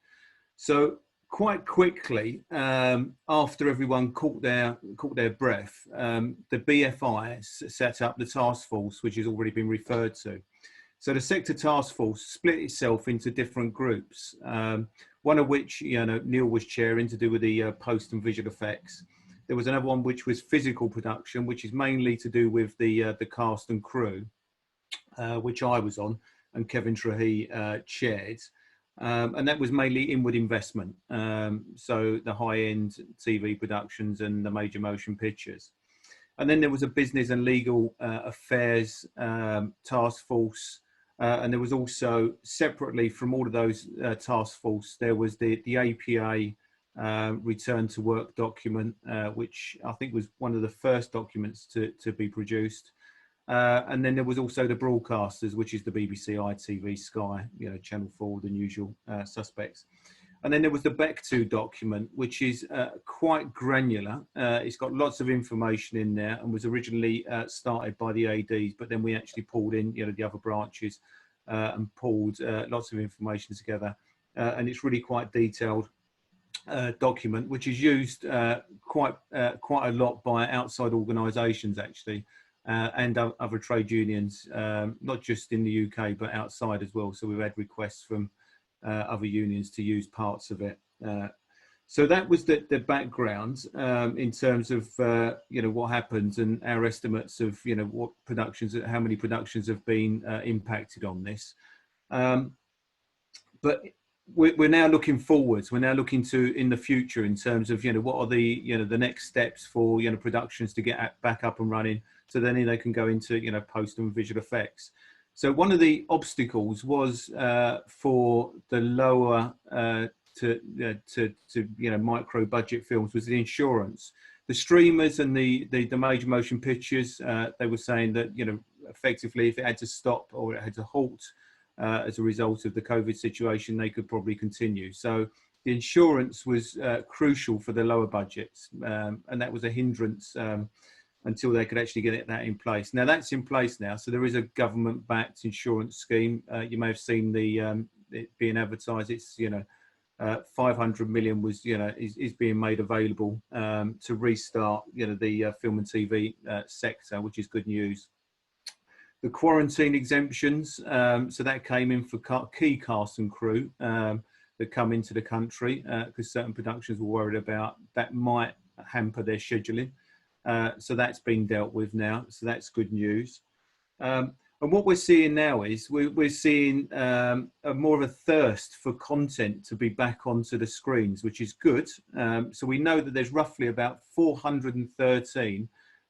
So quite quickly, after everyone caught their breath, the BFI set up the task force, which has already been referred to. So the sector task force split itself into different groups, one of which, Neil was chairing, to do with the post and visual effects. There was another one which was physical production, which is mainly to do with the cast and crew, which I was on, and Kevin Trahi chaired. And that was mainly inward investment, so the high-end TV productions and the major motion pictures. And then there was a business and legal affairs task force, and there was also, separately from all of those task force, there was the APA return to work document, which I think was one of the first documents to be produced. And then there was also the broadcasters, which is the BBC, ITV, Sky, Channel 4, the usual suspects. And then there was the Bectu document, which is quite granular. It's got lots of information in there, and was originally started by the ADs, but then we actually pulled in, the other branches and pulled lots of information together. And it's really quite detailed document, which is used quite a lot by outside organisations, actually. and other trade unions, not just in the UK, but outside as well. So we've had requests from other unions to use parts of it. So that was the background in terms of what happens and our estimates of what productions, how many productions have been impacted on this. But we're now looking forwards. We're now looking to in the future in terms of what are the the next steps for productions to get back up and running, so then they can go into post and visual effects. So one of the obstacles was for the lower to micro budget films was the insurance. The streamers and the major motion pictures, they were saying that effectively if it had to stop or it had to halt as a result of the COVID situation, they could probably continue. So the insurance was crucial for the lower budgets, and that was a hindrance until they could actually get that in place. Now that's in place now, so there is a government-backed insurance scheme. You may have seen it being advertised. It's 500 million was is being made available to restart the film and TV sector, which is good news. The quarantine exemptions, so that came in for key cast and crew that come into the country because certain productions were worried about that might hamper their scheduling. So that's been dealt with now, so that's good news. And what we're seeing now is we're seeing more of a thirst for content to be back onto the screens, which is good. So we know that there's roughly about 413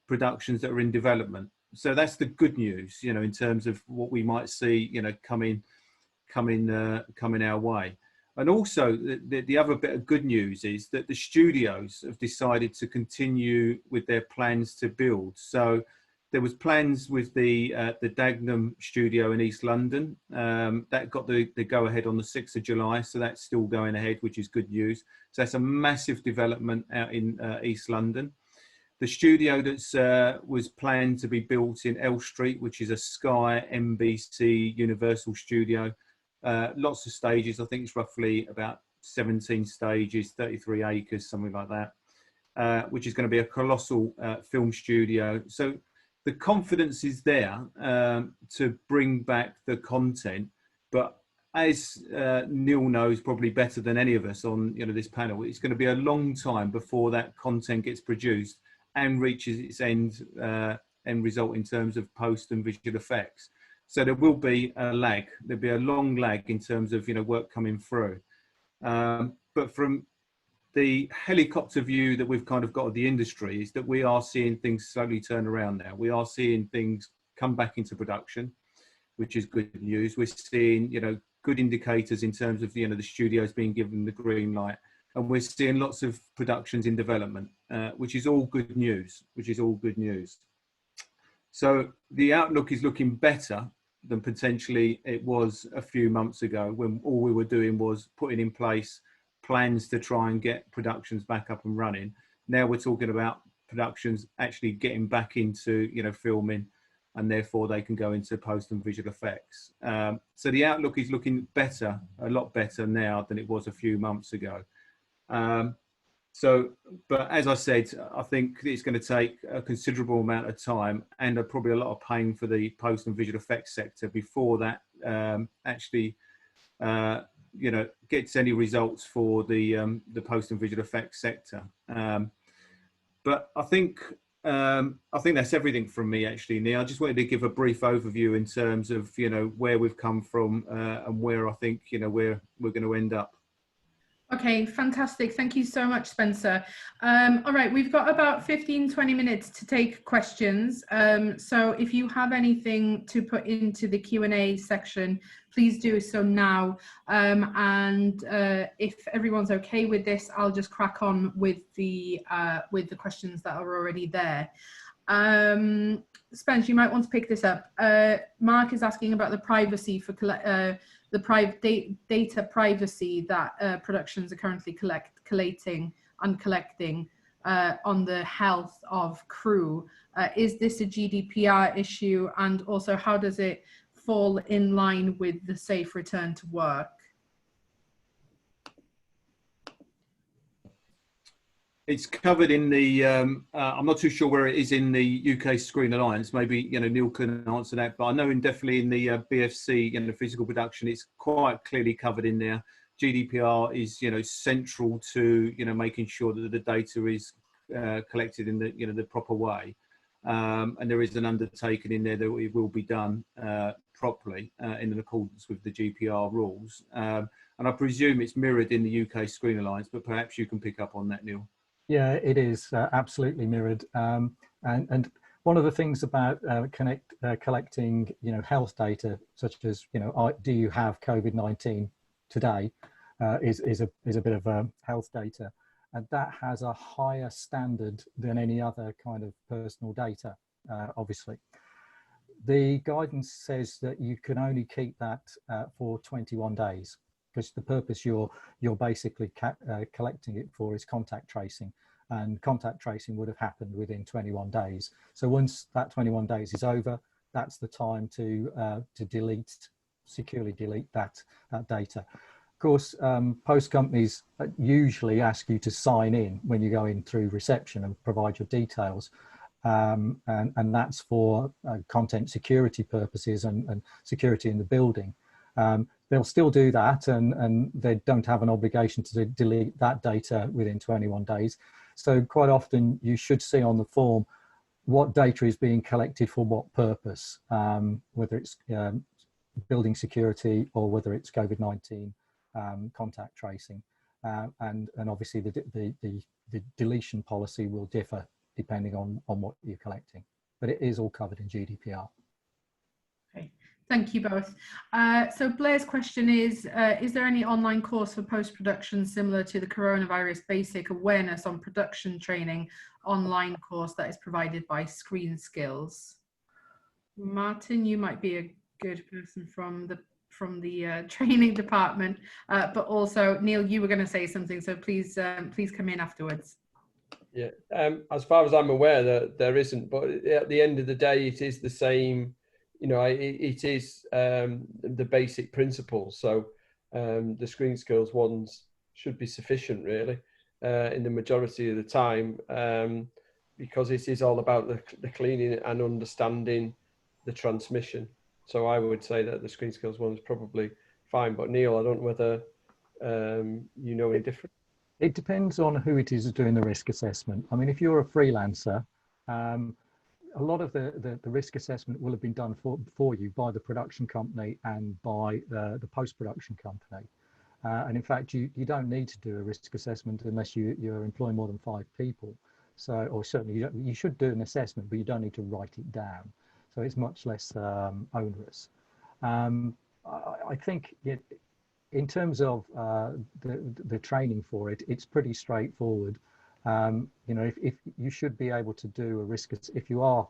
productions that are in development. So that's the good news, in terms of what we might see, coming our way. And also the other bit of good news is that the studios have decided to continue with their plans to build. So there was plans with the Dagenham studio in East London that got the go ahead on the 6th of July. So that's still going ahead, which is good news. So that's a massive development out in East London. The studio that was planned to be built in L Street, which is a Sky, NBC, Universal studio, lots of stages. I think it's roughly about 17 stages, 33 acres, something like that, which is going to be a colossal film studio. So the confidence is there to bring back the content, but as Neil knows probably better than any of us on this panel, it's going to be a long time before that content gets produced and reaches its end result in terms of post and visual effects. So there will be a lag. There'll be a long lag in terms of work coming through. But from the helicopter view that we've kind of got of the industry is that we are seeing things slowly turn around now. We are seeing things come back into production, which is good news. We're seeing good indicators in terms of the studios being given the green light. And we're seeing lots of productions in development, which is all good news, So the outlook is looking better than potentially it was a few months ago when all we were doing was putting in place plans to try and get productions back up and running. Now we're talking about productions actually getting back into, filming, and therefore they can go into post and visual effects. So the outlook is looking better, a lot better now than it was a few months ago. But as I said, I think it's going to take a considerable amount of time and probably a lot of pain for the post and visual effects sector before that actually, gets any results for the post and visual effects sector. But I think that's everything from me, actually, Neil. I just wanted to give a brief overview in terms of where we've come from and where I think we're going to end up. Okay, fantastic. Thank you so much, Spencer. All right, we've got about 15-20 minutes to take questions. So if you have anything to put into the Q&A section, please do so now. And if everyone's okay with this, I'll just crack on with the questions that are already there. Spence, you might want to pick this up. Mark is asking about the privacy for data privacy that productions are currently collating and collecting on the health of crew. Is this a GDPR issue, and also how does it fall in line with the safe return to work? It's covered in the, I'm not too sure where it is in the UK Screen Alliance. Maybe, Neil can answer that. But I know definitely in the BFC, physical production, it's quite clearly covered in there. GDPR is, central to, making sure that the data is collected in the, the proper way. And there is an undertaking in there that it will be done properly in accordance with the GDPR rules. And I presume it's mirrored in the UK Screen Alliance, but perhaps you can pick up on that, Neil. Yeah, it is absolutely mirrored. And one of the things about collecting, health data, such as, do you have COVID-19 today, is a bit of health data. And that has a higher standard than any other kind of personal data, obviously. The guidance says that you can only keep that for 21 days, because the purpose you're basically collecting it for is contact tracing, and contact tracing would have happened within 21 days. So once that 21 days is over, that's the time to securely delete that data. Of course, post companies usually ask you to sign in when you go in through reception and provide your details. And that's for content security purposes and security in the building. They'll still do that, and they don't have an obligation to delete that data within 21 days. So quite often you should see on the form what data is being collected for what purpose, whether it's building security or whether it's COVID-19 contact tracing. And obviously the deletion policy will differ depending on what you're collecting, but it is all covered in GDPR. Okay, thank you both. So Blair's question is there any online course for post-production similar to the coronavirus basic awareness on production training online course that is provided by Screen Skills? Martin, you might be a good person from the training department, but also Neil, you were going to say something, so please come in afterwards. Yeah, as far as I'm aware, there isn't, but at the end of the day, it is the same. It is the basic principles. So the Screen Skills ones should be sufficient, really, in the majority of the time, because it is all about the cleaning and understanding the transmission. So I would say that the Screen Skills one is probably fine. But Neil, I don't know whether you know any different. It depends on who it is doing the risk assessment. I mean, if you're a freelancer, a lot of the risk assessment will have been done for you by the production company and by the post-production company. And in fact, you don't need to do a risk assessment unless you're employing more than 5 people. So, or certainly you should do an assessment, but you don't need to write it down. So it's much less onerous. I think in terms of the training for it, it's pretty straightforward. If you should be able to do a risk, if you are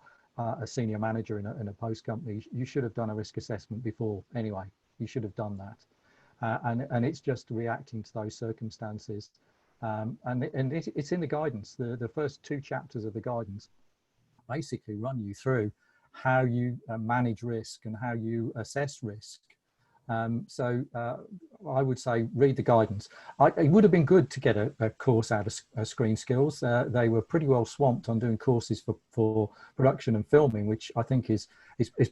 a senior manager in a post company, you should have done a risk assessment before anyway. You should have done that, and it's just reacting to those circumstances. And it's in the guidance. The first 2 chapters of the guidance basically run you through how you manage risk and how you assess risk. So I would say read the guidance. It would have been good to get a course out of Screen Skills. They were pretty well swamped on doing courses for production and filming, which I think is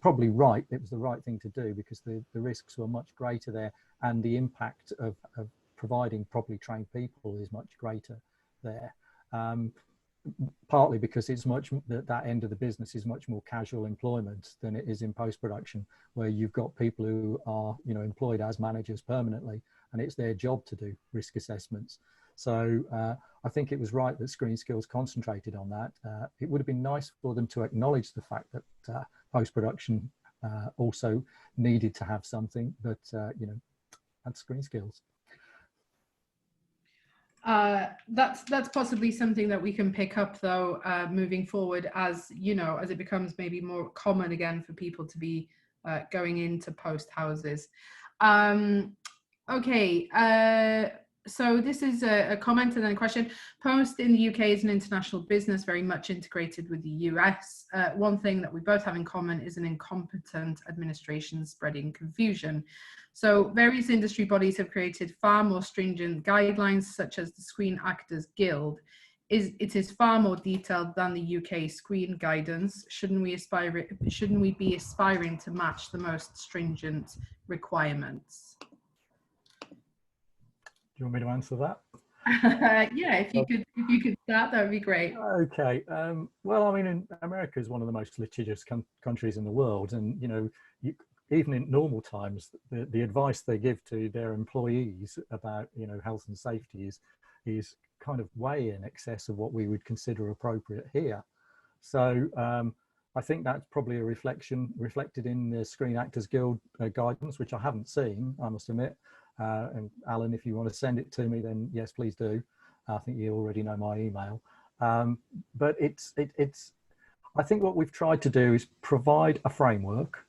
probably right. It was the right thing to do because the risks were much greater there, and the impact of providing properly trained people is much greater there. Partly because it's that end of the business is much more casual employment than it is in post-production, where you've got people who are employed as managers permanently, and it's their job to do risk assessments. So I think it was right that Screen Skills concentrated on that. It would have been nice for them to acknowledge the fact that post-production also needed to have something, but that's Screen Skills. That's possibly something that we can pick up though, moving forward, as as it becomes maybe more common again for people to be going into post houses. Okay, so this is a comment and then a question. Post in the UK is an international business, very much integrated with the US. One thing that we both have in common is an incompetent administration spreading confusion. So various industry bodies have created far more stringent guidelines, such as the Screen Actors Guild. it is far more detailed than the UK screen guidance. Shouldn't we be aspiring to match the most stringent requirements? Do you want me to answer that? Yeah, if you could start, that would be great. Okay. Well, I mean, America is one of the most litigious countries in the world, and even in normal times, the advice they give to their employees about health and safety is kind of way in excess of what we would consider appropriate here. So I think that's probably a reflected in the Screen Actors Guild guidance, which I haven't seen, I must admit. And Alan, if you want to send it to me, then yes, please do. I think you already know my email. But I think what we've tried to do is provide a framework.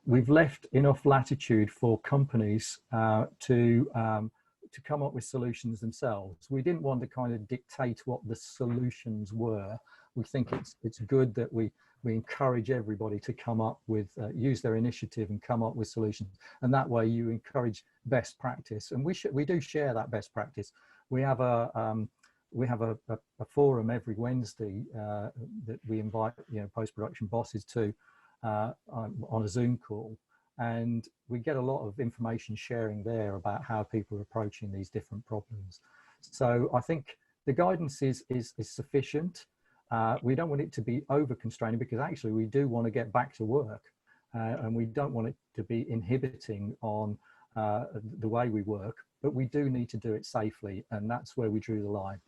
We've left enough latitude for companies to come up with solutions themselves. We didn't want to kind of dictate what the solutions were. We think it's good that we encourage everybody to come up with, use their initiative and come up with solutions. And that way you encourage best practice. And we do share that best practice. We have a forum every Wednesday that we invite post-production bosses to on a Zoom call. And we get a lot of information sharing there about how people are approaching these different problems. So I think the guidance is sufficient. We don't want it to be over constraining, because actually we do want to get back to work, and we don't want it to be inhibiting on the way we work, but we do need to do it safely, and that's where we drew the line.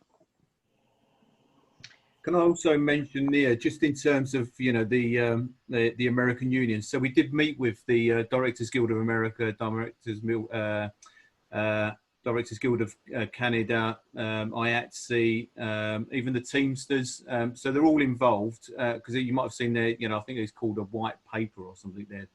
Can I also mention, Nia, just in terms of the American Union? So we did meet with the Directors Guild of America, Directors Guild of Canada, IATSE, even the Teamsters. So they're all involved, because you might have seen there, I think it's called a white paper or something, their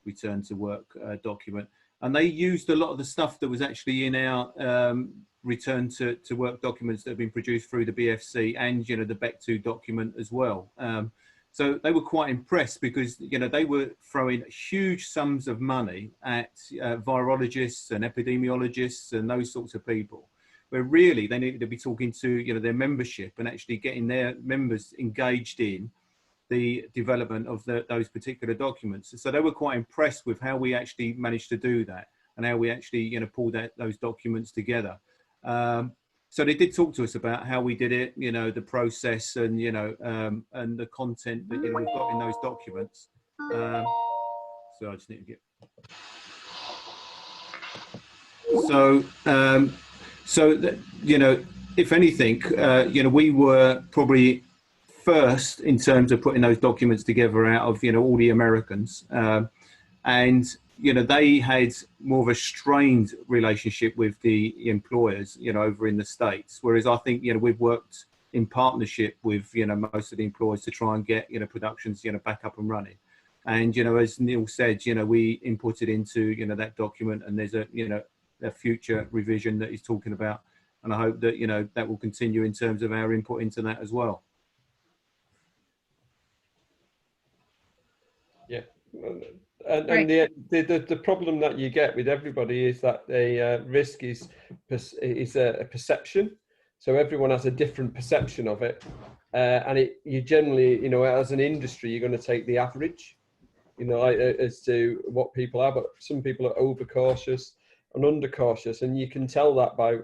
return to work document. And they used a lot of the stuff that was actually in our return to work documents that have been produced through the BFC and, the Bectu document as well. So they were quite impressed, because, they were throwing huge sums of money at virologists and epidemiologists and those sorts of people, where really they needed to be talking to, their membership and actually getting their members engaged in the development of those particular documents. So they were quite impressed with how we actually managed to do that and how we actually, pulled those documents together. So they did talk to us about how we did it, the process and, and the content that we've got in those documents. So I just need to get. If anything, we were probably first in terms of putting those documents together out of, all the Americans. And they had more of a strained relationship with the employers, over in the States. Whereas I think, we've worked in partnership with, most of the employers to try and get, productions, back up and running. And, as Neil said, we inputted into, that document, and there's a future revision that he's talking about. And I hope that, that will continue in terms of our input into that as well. Yeah. And the problem that you get with everybody is that the risk is a perception. So everyone has a different perception of it, and you generally, as an industry, you're going to take the average, as to what people are. But some people are overcautious and undercautious, and you can tell that by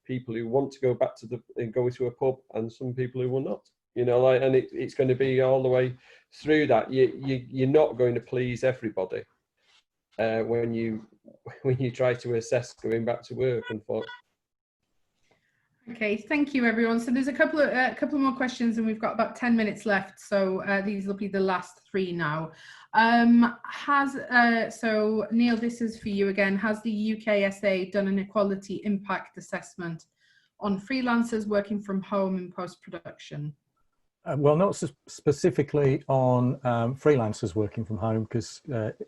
people who want to go back and go to a pub, and some people who will not. And it's going to be all the way through that. You're not going to please everybody when you try to assess going back to work, unfortunately. Okay, thank you everyone. So there's a couple more questions, and we've got about 10 minutes left. So these will be the last three now. So Neil, this is for you again. Has the UKSA done an equality impact assessment on freelancers working from home in post-production? Well, not specifically on freelancers working from home, because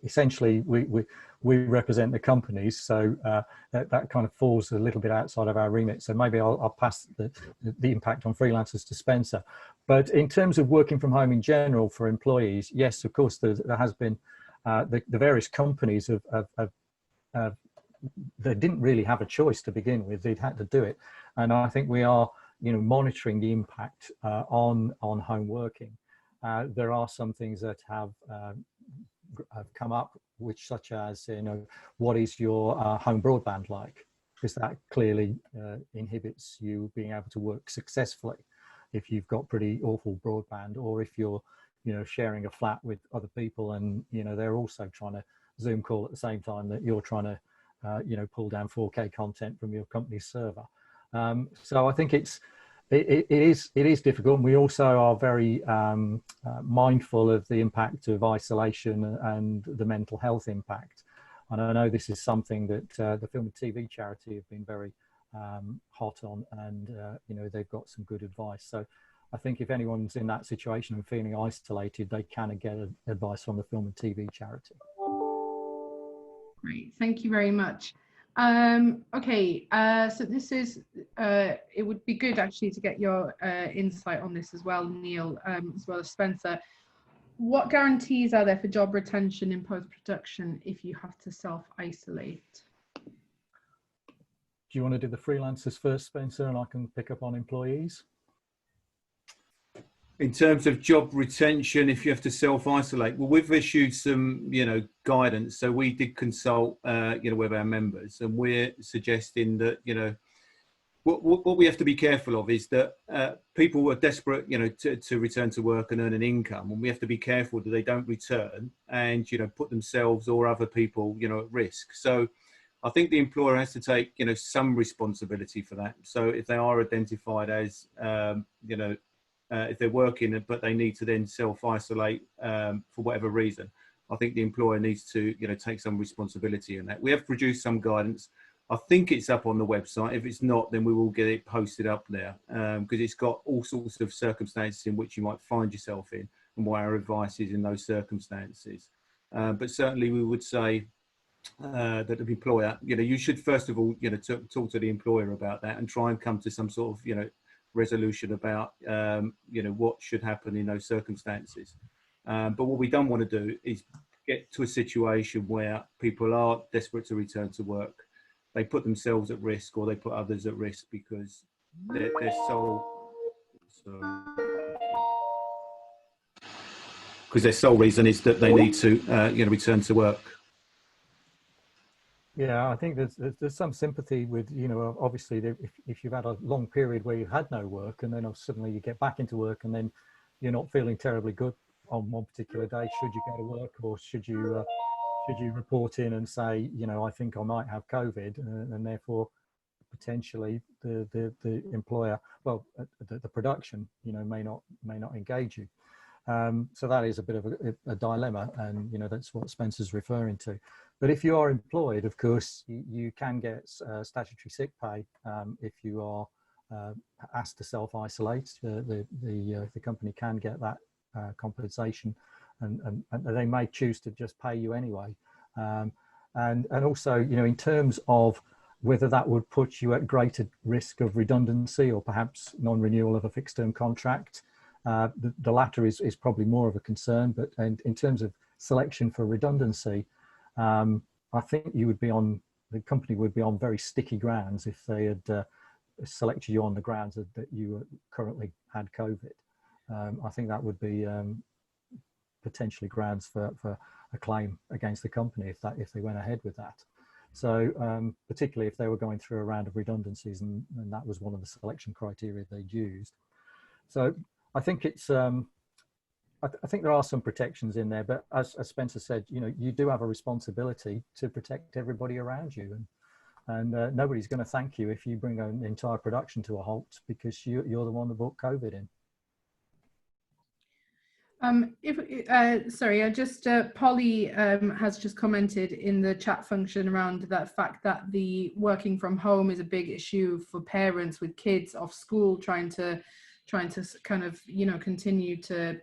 essentially we represent the companies, so that kind of falls a little bit outside of our remit. So maybe I'll pass the impact on freelancers to Spencer. But in terms of working from home in general for employees, yes, of course, there has been the various companies they didn't really have a choice to begin with. They'd had to do it, and I think we are monitoring the impact on home working. There are some things that have come up, which such as, what is your home broadband like? Because that clearly inhibits you being able to work successfully if you've got pretty awful broadband, or if you're sharing a flat with other people and they're also trying to Zoom call at the same time that you're trying to pull down 4K content from your company's server. So I think it is difficult, and we also are very mindful of the impact of isolation and the mental health impact. And I know this is something that the Film and TV charity have been very hot on, and they've got some good advice. So I think if anyone's in that situation and feeling isolated, they can get advice from the Film and TV charity. Great, thank you very much. Okay, so this is, it would be good actually to get your insight on this as well, Neil, as well as Spencer. What guarantees are there for job retention in post-production if you have to self-isolate? Do you want to do the freelancers first, Spencer, and I can pick up on employees? In terms of job retention, if you have to self-isolate, well, we've issued some, guidance. So we did consult, with our members, and we're suggesting that, what we have to be careful of is that people are desperate, to return to work and earn an income, and we have to be careful that they don't return and, put themselves or other people, at risk. So I think the employer has to take, some responsibility for that. So if they are identified as, if they're working, but they need to then self-isolate for whatever reason, I think the employer needs to, take some responsibility in that. We have produced some guidance. I think it's up on the website. If it's not, then we will get it posted up there, because it's got all sorts of circumstances in which you might find yourself in, and what our advice is in those circumstances. But certainly we would say that the employer, you should first of all, talk to the employer about that and try and come to some sort of, resolution about, what should happen in those circumstances. But what we don't want to do is get to a situation where people are desperate to return to work. They put themselves at risk, or they put others at risk, because their sole reason is that they need to, return to work. Yeah, I think there's some sympathy with, obviously if you've had a long period where you've had no work, and then suddenly you get back into work, and then you're not feeling terribly good on one particular day. Should you go to work, or should you report in and say, I think I might have COVID, and therefore potentially the employer, well, the production, may not engage you. So that is a bit of a dilemma, and that's what Spencer's referring to. But if you are employed, of course, you can get statutory sick pay if you are asked to self-isolate. The company can get that compensation, and they may choose to just pay you anyway. And also, in terms of whether that would put you at greater risk of redundancy or perhaps non-renewal of a fixed-term contract, the latter is probably more of a concern. But in terms of selection for redundancy, I think the company would be on very sticky grounds if they had selected you on the grounds that you currently had COVID. I think that would be potentially grounds for a claim against the company if they went ahead with that. So particularly if they were going through a round of redundancies, and that was one of the selection criteria they used. So I think it's I think there are some protections in there, but as Spencer said, you do have a responsibility to protect everybody around you, and nobody's going to thank you if you bring an entire production to a halt because you're the one that brought COVID in. Sorry, Polly has just commented in the chat function around that fact that the working from home is a big issue for parents with kids off school trying to kind of continue to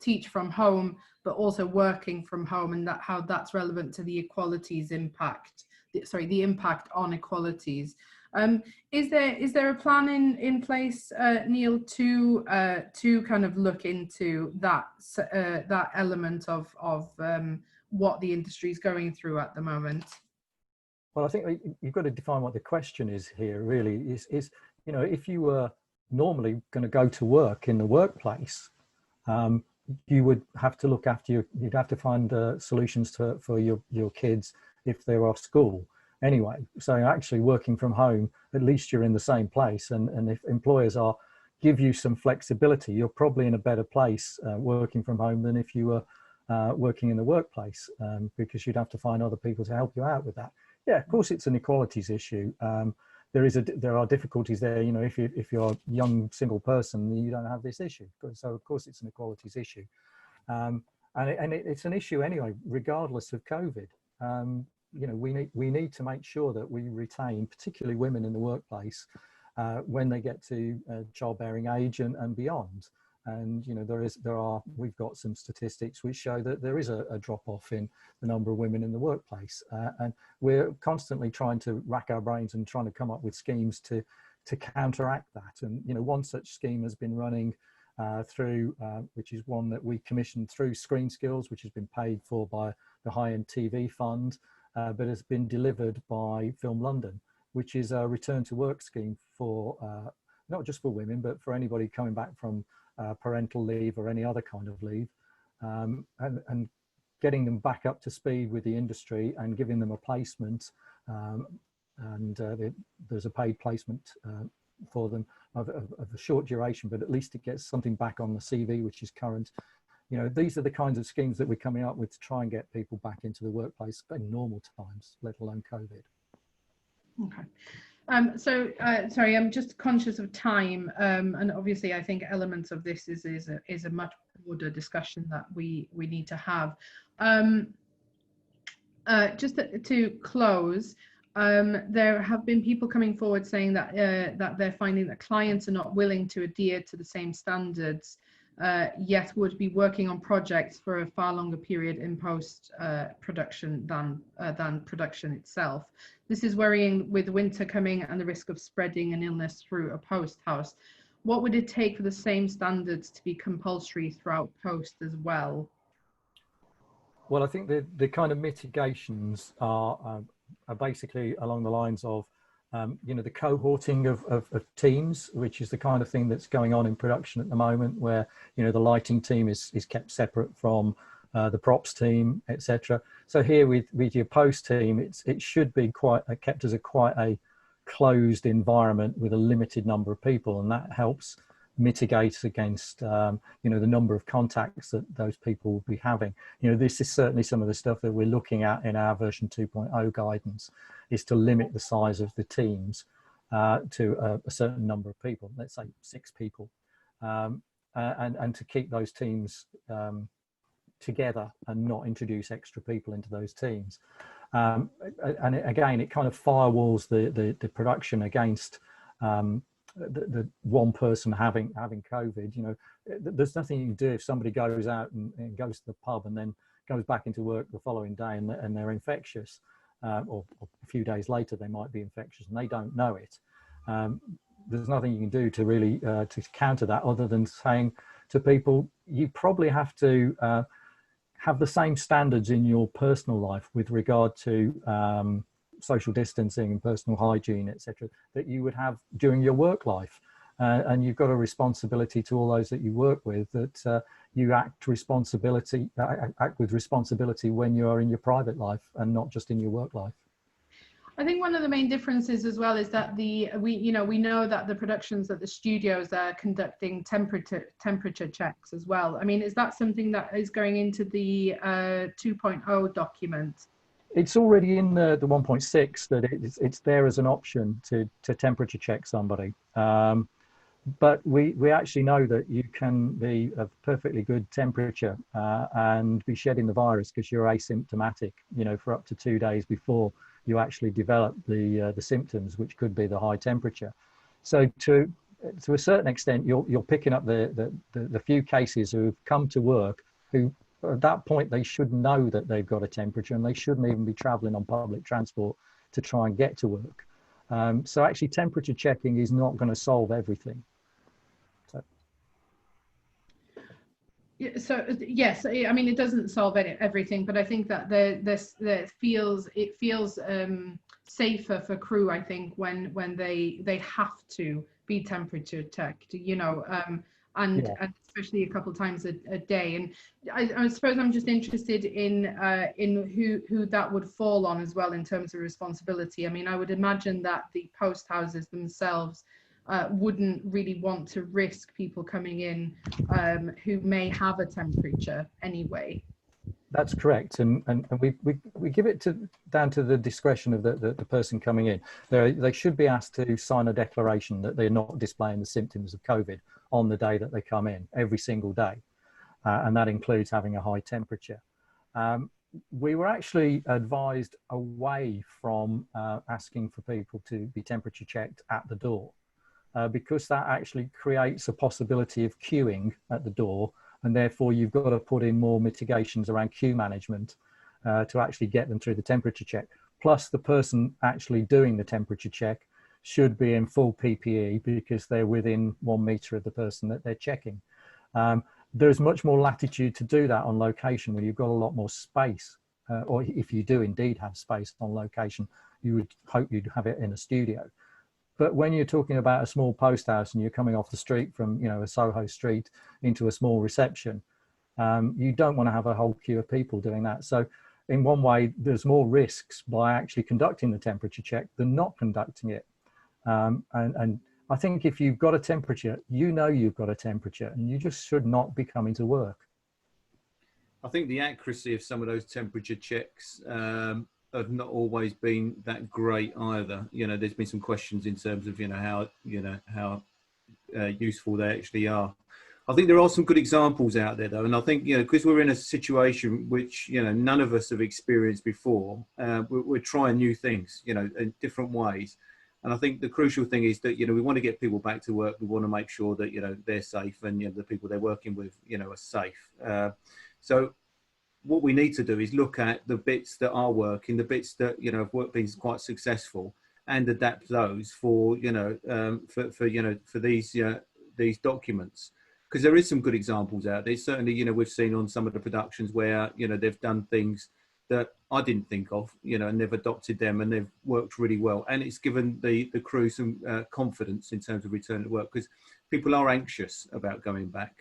teach from home, but also working from home, and how that's relevant to the equalities impact. The impact on equalities. Is there a plan in place, Neil, to kind of look into that element of what the industry is going through at the moment? Well, I think you've got to define what the question is here. Really, is you know, if you were normally going to go to work in the workplace, you would have to look after you'd have to find solutions for your kids if they're off school anyway. So actually working from home, at least you're in the same place. And if employers give you some flexibility, you're probably in a better place working from home than if you were working in the workplace, because you'd have to find other people to help you out with that. Yeah, of course, it's an equalities issue. There are difficulties there. You know, if you're a young single person, you don't have this issue. So of course, it's an equalities issue, and it's an issue anyway, regardless of COVID. You know, we need to make sure that we retain, particularly women in the workplace, when they get to childbearing age and beyond. And you know, we've got some statistics which show that there is a drop-off in the number of women in the workplace, and we're constantly trying to rack our brains and trying to come up with schemes to counteract that. And you know, one such scheme has been running through, which is one that we commissioned through Screen Skills, which has been paid for by the High End TV Fund, but has been delivered by Film London, which is a return to work scheme for not just for women, but for anybody coming back from parental leave or any other kind of leave, and getting them back up to speed with the industry and giving them a placement, and there's a paid placement for them of a short duration, but at least it gets something back on the CV which is current. You know, these are the kinds of schemes that we're coming up with to try and get people back into the workplace in normal times, let alone COVID. Okay. Sorry, I'm just conscious of time, and obviously I think elements of this is a much broader discussion that we need to have. Just to close, there have been people coming forward saying that that they're finding that clients are not willing to adhere to the same standards, yet would be working on projects for a far longer period in post production than production itself. This is worrying with winter coming and the risk of spreading an illness through a post house. What would it take for the same standards to be compulsory throughout post as well? Well, I think the kind of mitigations are basically along the lines of you know, the cohorting of teams, which is the kind of thing that's going on in production at the moment, where you know, the lighting team is kept separate from the props team, etc. So here with your post team, it should be kept as quite a closed environment with a limited number of people, and that helps mitigate against you know, the number of contacts that those people will be having. You know, this is certainly some of the stuff that we're looking at in our version 2.0 guidance, is to limit the size of the teams to a certain number of people, let's say 6 people, and to keep those teams together and not introduce extra people into those teams. And again, it kind of firewalls the production against the one person having COVID. You know, there's nothing you can do if somebody goes out and goes to the pub and then goes back into work the following day and they're infectious, or a few days later they might be infectious and they don't know it. There's nothing you can do to really to counter that, other than saying to people, you probably have to have the same standards in your personal life with regard to social distancing and personal hygiene, etc., that you would have during your work life. And you've got a responsibility to all those that you work with, that you act with responsibility when you are in your private life and not just in your work life. I think one of the main differences as well is that we know that the productions at the studios are conducting temperature checks as well. I mean, is that something that is going into the 2.0 document? It's already in the 1.6 that it's there as an option to temperature check somebody. But we actually know that you can be of perfectly good temperature and be shedding the virus because you're asymptomatic, you know, for up to 2 days before you actually develop the symptoms, which could be the high temperature. So to a certain extent, you're picking up the few cases who have come to work who, at that point, they should know that they've got a temperature and they shouldn't even be traveling on public transport to try and get to work. So actually temperature checking is not going to solve everything. So yes, I mean, it doesn't solve everything, but I think that it feels safer for crew, I think, when they have to be temperature checked, you know, and especially a couple of times a day. And I suppose I'm just interested in who that would fall on as well in terms of responsibility. I mean, I would imagine that the post houses themselves wouldn't really want to risk people coming in who may have a temperature anyway. That's correct, and we give it down to the discretion of the person coming in. They should be asked to sign a declaration that they're not displaying the symptoms of COVID on the day that they come in, every single day, and that includes having a high temperature. We were actually advised away from asking for people to be temperature checked at the door, because that actually creates a possibility of queuing at the door. And therefore you've got to put in more mitigations around queue management to actually get them through the temperature check. Plus the person actually doing the temperature check should be in full PPE because they're within 1 meter of the person that they're checking. There's much more latitude to do that on location when you've got a lot more space, or if you do indeed have space on location, you would hope you'd have it in a studio. But when you're talking about a small post house and you're coming off the street from, you know, a Soho street into a small reception, you don't want to have a whole queue of people doing that. So in one way, there's more risks by actually conducting the temperature check than not conducting it. And I think if you've got a temperature, you know you've got a temperature, and you just should not be coming to work. I think the accuracy of some of those temperature checks have not always been that great either. You know, there's been some questions in terms of, how useful they actually are. I think there are some good examples out there though. And I think, because we're in a situation which, none of us have experienced before, we're trying new things, in different ways. And I think the crucial thing is that, we want to get people back to work. We want to make sure that, they're safe and, the people they're working with, are safe. So what we need to do is look at the bits that are working, the bits that, have been quite successful, and adapt those for, for these documents. Because there is some good examples out there. Certainly, we've seen on some of the productions where, they've done things that I didn't think of, and they've adopted them and they've worked really well. And it's given the crew some confidence in terms of returning to work, because people are anxious about going back.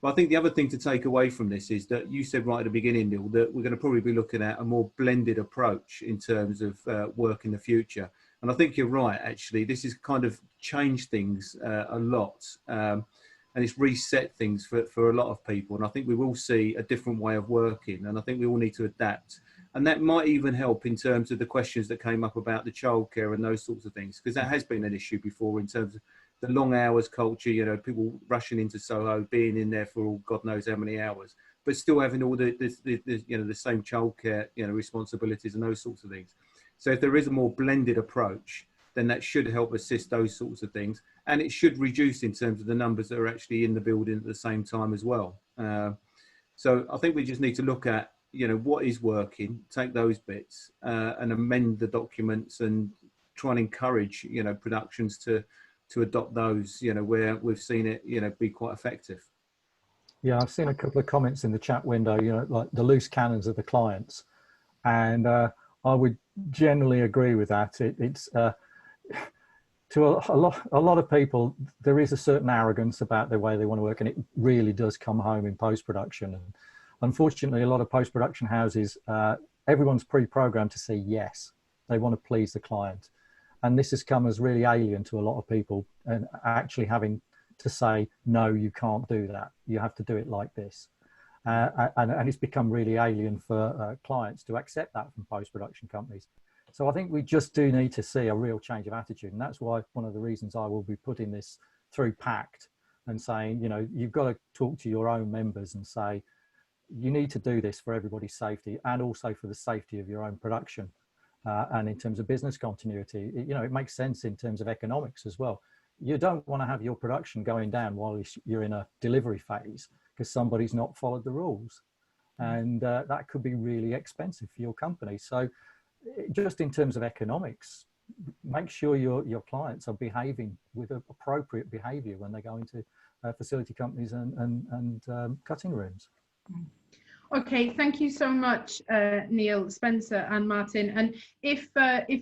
But I think the other thing to take away from this is that you said right at the beginning, Neil, that we're going to probably be looking at a more blended approach in terms of work in the future. And I think you're right, actually. This has kind of changed things a lot. And it's reset things for a lot of people. And I think we will see a different way of working. And I think we all need to adapt. And that might even help in terms of the questions that came up about the childcare and those sorts of things, because that has been an issue before in terms of the long hours culture, people rushing into Soho, being in there for all God knows how many hours, but still having all the same childcare, responsibilities and those sorts of things. So if there is a more blended approach, then that should help assist those sorts of things. And it should reduce in terms of the numbers that are actually in the building at the same time as well. So I think we just need to look at, what is working, take those bits and amend the documents and try and encourage, productions to adopt those, where we've seen it, be quite effective. Yeah, I've seen a couple of comments in the chat window, like the loose cannons of the clients. And I would generally agree with that. It's to a lot of people, there is a certain arrogance about the way they want to work, and it really does come home in post-production. And unfortunately, a lot of post-production houses, everyone's pre-programmed to say yes. They want to please the client. And this has come as really alien to a lot of people, and actually having to say, no, you can't do that. You have to do it like this. And it's become really alien for clients to accept that from post-production companies. So I think we just do need to see a real change of attitude. And that's why one of the reasons I will be putting this through PACT and saying, you've got to talk to your own members and say, you need to do this for everybody's safety and also for the safety of your own production. And in terms of business continuity, it makes sense in terms of economics as well. You don't want to have your production going down while you're in a delivery phase because somebody's not followed the rules. And that could be really expensive for your company. So just in terms of economics, make sure your clients are behaving with appropriate behavior when they go into facility companies and cutting rooms. Okay, thank you so much, Neil, Spencer and Martin. And if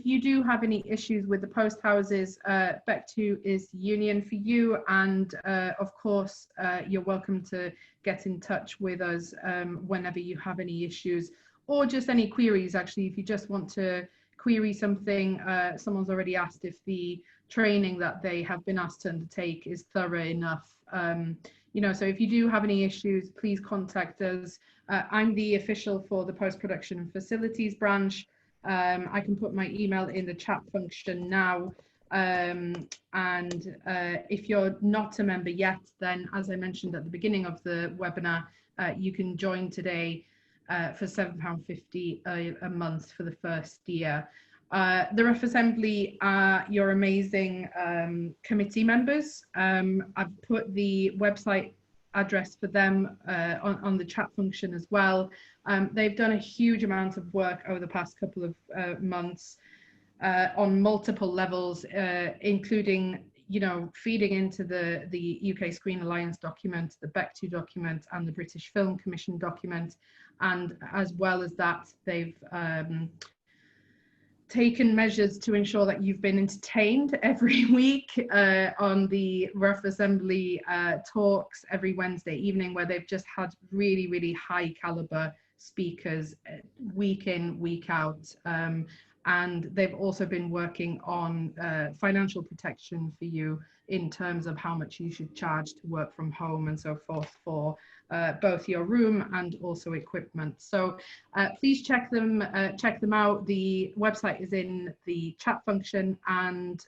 you do have any issues with the post houses, Bectu is the union for you. And of course, you're welcome to get in touch with us whenever you have any issues or just any queries. Actually, if you just want to query something, someone's already asked if the training that they have been asked to undertake is thorough enough. You know, so if you do have any issues, please contact us. I'm the official for the post-production and facilities branch. I can put my email in the chat function now. If you're not a member yet, then as I mentioned at the beginning of the webinar, you can join today for £7.50 a month for the first year. The Rough Assembly are your amazing committee members. I've put the website address for them on the chat function as well. They've done a huge amount of work over the past couple of months on multiple levels, including, you know, feeding into the UK Screen Alliance document, the Bectu document and the British Film Commission document. And as well as that, they've taken measures to ensure that you've been entertained every week on the Rough Assembly talks every Wednesday evening, where they've just had really, really high caliber speakers week in, week out. And they've also been working on financial protection for you in terms of how much you should charge to work from home and so forth for both your room and also equipment. So please check them out. The website is in the chat function, and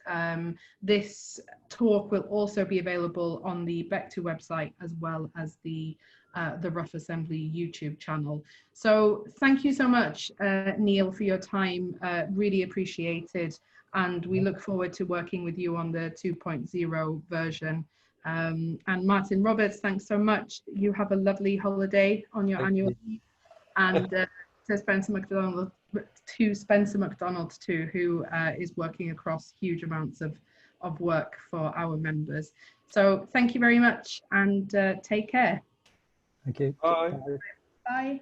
this talk will also be available on the Bectu website as well as the Rough Assembly YouTube channel. So thank you so much, Neil, for your time. Really appreciated. And we look forward to working with you on the 2.0 version. And Martin Roberts, thanks so much. You have a lovely holiday on your annual leave. And to Spencer MacDonald too, who is working across huge amounts of work for our members. So thank you very much, and take care. Thank you. Bye. Bye.